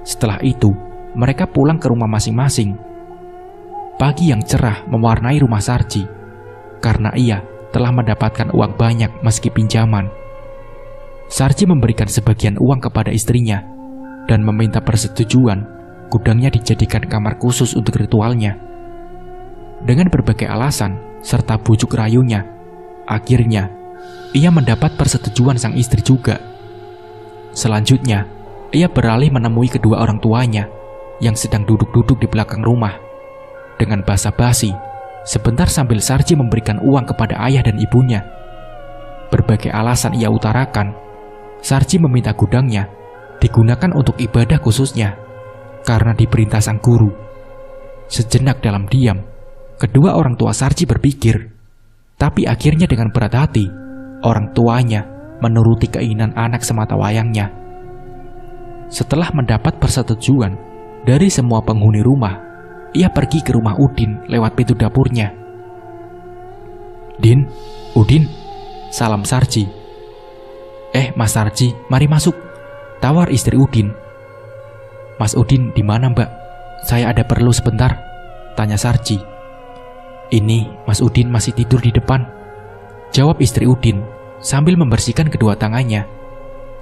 Setelah itu, mereka pulang ke rumah masing-masing. Pagi yang cerah mewarnai rumah Sarji karena ia telah mendapatkan uang banyak meski pinjaman. Sarji memberikan sebagian uang kepada istrinya dan meminta persetujuan gudangnya dijadikan kamar khusus untuk ritualnya. Dengan berbagai alasan serta bujuk rayunya, akhirnya ia mendapat persetujuan sang istri juga. Selanjutnya, ia beralih menemui kedua orang tuanya yang sedang duduk-duduk di belakang rumah. Dengan basa-basi, sebentar sambil Sarji memberikan uang kepada ayah dan ibunya. Berbagai alasan ia utarakan, Sarji meminta gudangnya digunakan untuk ibadah khususnya karena diperintah sang guru. Sejenak dalam diam, kedua orang tua Sarji berpikir, tapi akhirnya dengan berat hati, orang tuanya menuruti keinginan anak semata wayangnya. Setelah mendapat persetujuan dari semua penghuni rumah, ia pergi ke rumah Udin lewat pintu dapurnya. "Din, Udin," salam Sarji. Mas Sarji, mari masuk," tawar istri Udin. "Mas Udin di mana, Mbak? Saya ada perlu sebentar," tanya Sarji. "Ini Mas Udin masih tidur di depan," jawab istri Udin sambil membersihkan kedua tangannya.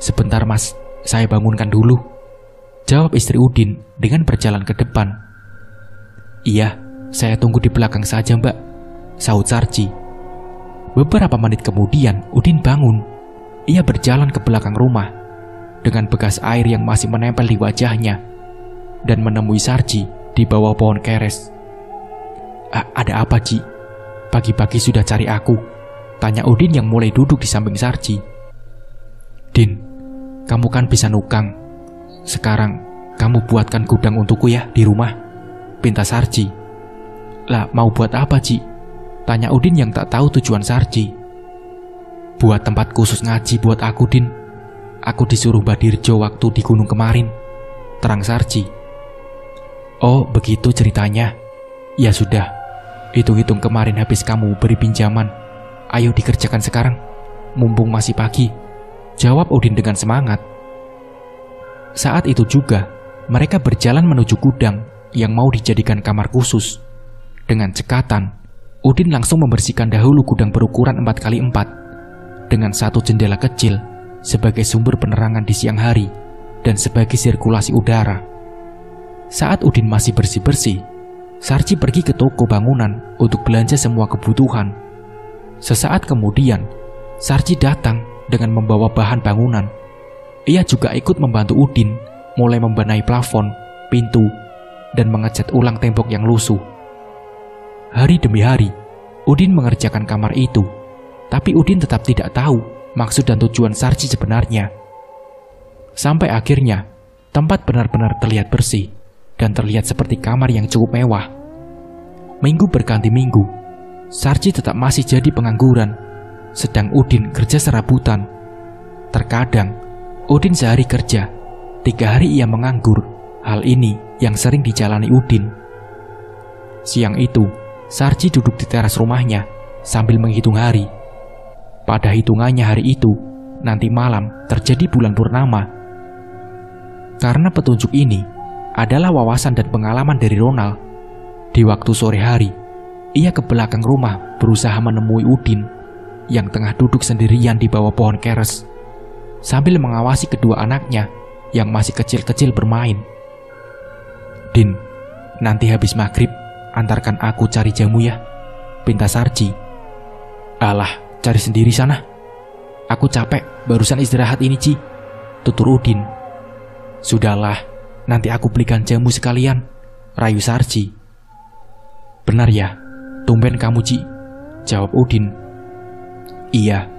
"Sebentar Mas, saya bangunkan dulu," jawab istri Udin dengan berjalan ke depan. "Iya, saya tunggu di belakang saja Mbak," sahut Sarji. Beberapa menit kemudian Udin bangun. Ia berjalan ke belakang rumah dengan bekas air yang masih menempel di wajahnya dan menemui Sarji di bawah pohon keres. "Ada apa, Ji? Pagi-pagi sudah cari aku?" tanya Udin yang mulai duduk di samping Sarji. "Din, kamu kan bisa nukang. Sekarang kamu buatkan gudang untukku ya di rumah," pinta Sarji. "Lah, mau buat apa, Ji?" tanya Udin yang tak tahu tujuan Sarji. "Buat tempat khusus ngaji buat aku, Din. Aku disuruh Mbak Dirjo waktu di gunung kemarin," terang Sarji. "Oh, begitu ceritanya. Ya sudah, hitung-hitung kemarin habis kamu beri pinjaman. Ayo dikerjakan sekarang, mumpung masih pagi," jawab Udin dengan semangat. Saat itu juga, mereka berjalan menuju gudang yang mau dijadikan kamar khusus. Dengan cekatan, Udin langsung membersihkan dahulu gudang berukuran 4x4 dengan satu jendela kecil sebagai sumber penerangan di siang hari dan sebagai sirkulasi udara. Saat Udin masih bersih-bersih, Sarji pergi ke toko bangunan untuk belanja semua kebutuhan. Sesaat kemudian, Sarji datang dengan membawa bahan bangunan. Ia juga ikut membantu Udin mulai membenahi plafon, pintu, dan mengecat ulang tembok yang lusuh. Hari demi hari, Udin mengerjakan kamar itu, tapi Udin tetap tidak tahu maksud dan tujuan Sarji sebenarnya. Sampai akhirnya, tempat benar-benar terlihat bersih dan terlihat seperti kamar yang cukup mewah. Minggu berganti minggu, Sarji tetap masih jadi pengangguran, sedang Udin kerja serabutan. Terkadang, Udin sehari kerja, 3 hari ia menganggur. Hal ini yang sering dijalani Udin. Siang itu, Sarji duduk di teras rumahnya sambil menghitung hari. Pada hitungannya hari itu, nanti malam terjadi bulan purnama. Karena petunjuk ini adalah wawasan dan pengalaman dari Ronald. Di waktu sore hari, ia ke belakang rumah berusaha menemui Udin yang tengah duduk sendirian di bawah pohon keres sambil mengawasi kedua anaknya yang masih kecil-kecil bermain. "Din, nanti habis maghrib antarkan aku cari jamu ya," pinta Sarji. "Alah, cari sendiri sana. Aku capek barusan istirahat ini, Ci," tutur Udin. "Sudahlah, nanti aku belikan jamu sekalian," rayu Sarji. Benar ya, tumben kamu, Ci, jawab Udin. Iya,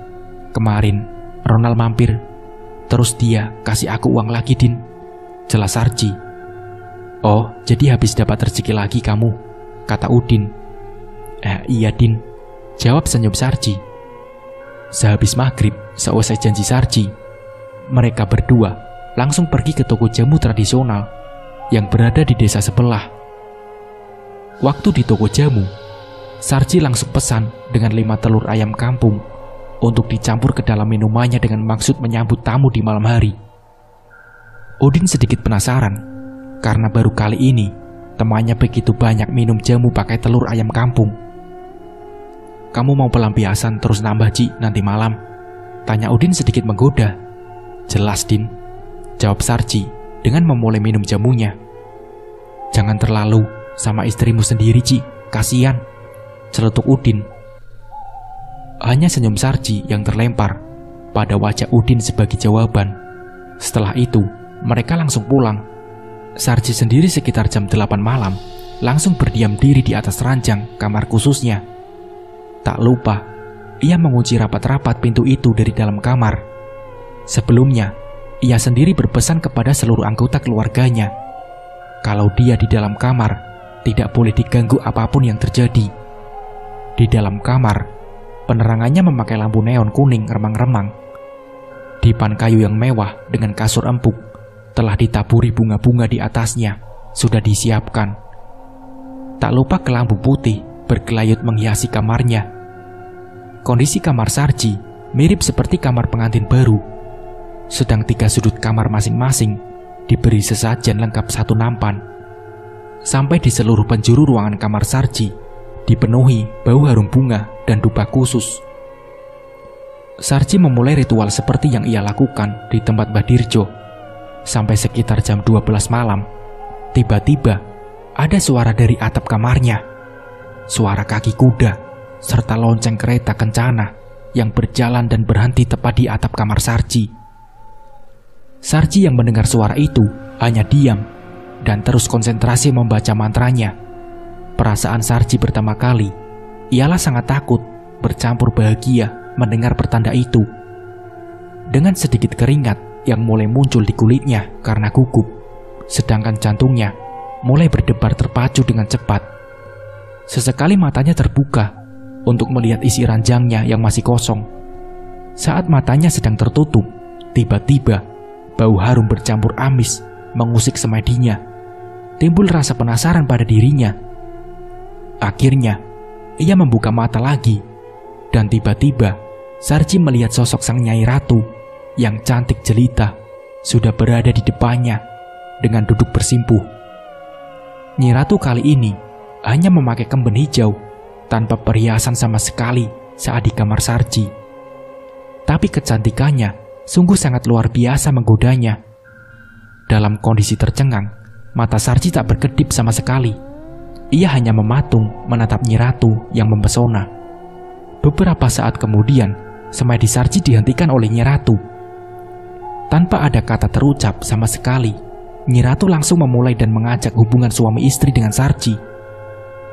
kemarin Ronald mampir, terus dia kasih aku uang lagi, Din, jelas Sarji. Oh, jadi habis dapat rezeki lagi kamu, kata Udin. Iya, Din, jawab senyum Sarji. Sehabis maghrib, seusai janji Sarji, mereka berdua langsung pergi ke toko jamu tradisional yang berada di desa sebelah. Waktu di toko jamu, Sarji langsung pesan dengan 5 telur ayam kampung untuk dicampur ke dalam minumannya dengan maksud menyambut tamu di malam hari. Udin sedikit penasaran karena baru kali ini temannya begitu banyak minum jamu pakai telur ayam kampung. Kamu mau pelampiasan terus nambah, Ci, nanti malam? Tanya Udin sedikit menggoda. Jelas, Din, jawab Sarji dengan memulai minum jamunya. Jangan terlalu sama istrimu sendiri, Ci, kasihan, celetuk Udin. Hanya senyum Sarji yang terlempar pada wajah Udin sebagai jawaban. Setelah itu, mereka langsung pulang. Sarji sendiri sekitar jam 8 malam langsung berdiam diri di atas ranjang kamar khususnya. Tak lupa, ia mengunci rapat-rapat pintu itu dari dalam kamar. Sebelumnya, ia sendiri berpesan kepada seluruh anggota keluarganya kalau dia di dalam kamar tidak boleh diganggu apapun yang terjadi. Di dalam kamar, penerangannya memakai lampu neon kuning remang-remang. Dipan kayu yang mewah dengan kasur empuk telah ditaburi bunga-bunga di atasnya, sudah disiapkan. Tak lupa kelambu putih bergelayut menghiasi kamarnya. Kondisi kamar Sarji mirip seperti kamar pengantin baru. Sedang 3 sudut kamar masing-masing diberi sesajen lengkap 1 nampan. Sampai di seluruh penjuru ruangan kamar Sarji dipenuhi bau harum bunga dan dupa khusus. Sarji memulai ritual seperti yang ia lakukan di tempat Mbah Dirjo. Sampai sekitar jam 12 malam, tiba-tiba ada suara dari atap kamarnya. Suara kaki kuda serta lonceng kereta kencana yang berjalan dan berhenti tepat di atap kamar Sarji. Sarji yang mendengar suara itu hanya diam dan terus konsentrasi membaca mantranya. Perasaan Sarji pertama kali ialah sangat takut bercampur bahagia mendengar pertanda itu. Dengan sedikit keringat yang mulai muncul di kulitnya karena gugup, sedangkan jantungnya mulai berdebar terpacu dengan cepat. Sesekali matanya terbuka untuk melihat isi ranjangnya yang masih kosong. Saat matanya sedang tertutup, tiba-tiba bau harum bercampur amis mengusik semedinya. Timbul rasa penasaran pada dirinya. Akhirnya, ia membuka mata lagi. Dan tiba-tiba, Sarji melihat sosok sang Nyai Ratu yang cantik jelita sudah berada di depannya dengan duduk bersimpuh. Nyai Ratu kali ini hanya memakai kemben hijau tanpa perhiasan sama sekali saat di kamar Sarji. Tapi kecantikannya sungguh sangat luar biasa menggodanya. Dalam kondisi tercengang, mata Sarji tak berkedip sama sekali. Ia hanya mematung menatap Nyai Ratu yang mempesona. Beberapa saat kemudian, semedi Sarji dihentikan oleh Nyai Ratu. Tanpa ada kata terucap sama sekali, Nyai Ratu langsung memulai dan mengajak hubungan suami istri dengan Sarji.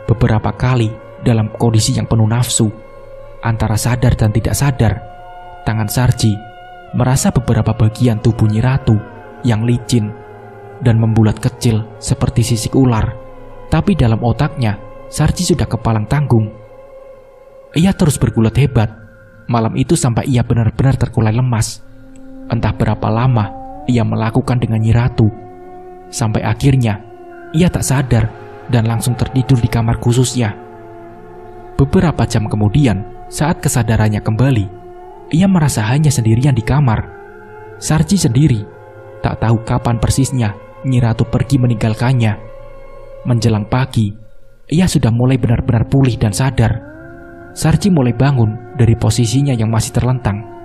Beberapa kali dalam kondisi yang penuh nafsu, antara sadar dan tidak sadar, tangan Sarji merasa beberapa bagian tubuh Nyai Ratu yang licin dan membulat kecil seperti sisik ular. Tapi dalam otaknya, Sarji sudah kepalang tanggung. Ia terus bergulat hebat malam itu sampai ia benar-benar terkulai lemas. Entah berapa lama ia melakukan dengan Nyai Ratu, sampai akhirnya ia tak sadar dan langsung tertidur di kamar khususnya. Beberapa jam kemudian, saat kesadarannya kembali, ia merasa hanya sendirian di kamar. Sarji sendiri tak tahu kapan persisnya Nyai Ratu pergi meninggalkannya. Menjelang pagi, ia sudah mulai benar-benar pulih dan sadar. Sarji mulai bangun dari posisinya yang masih terlentang.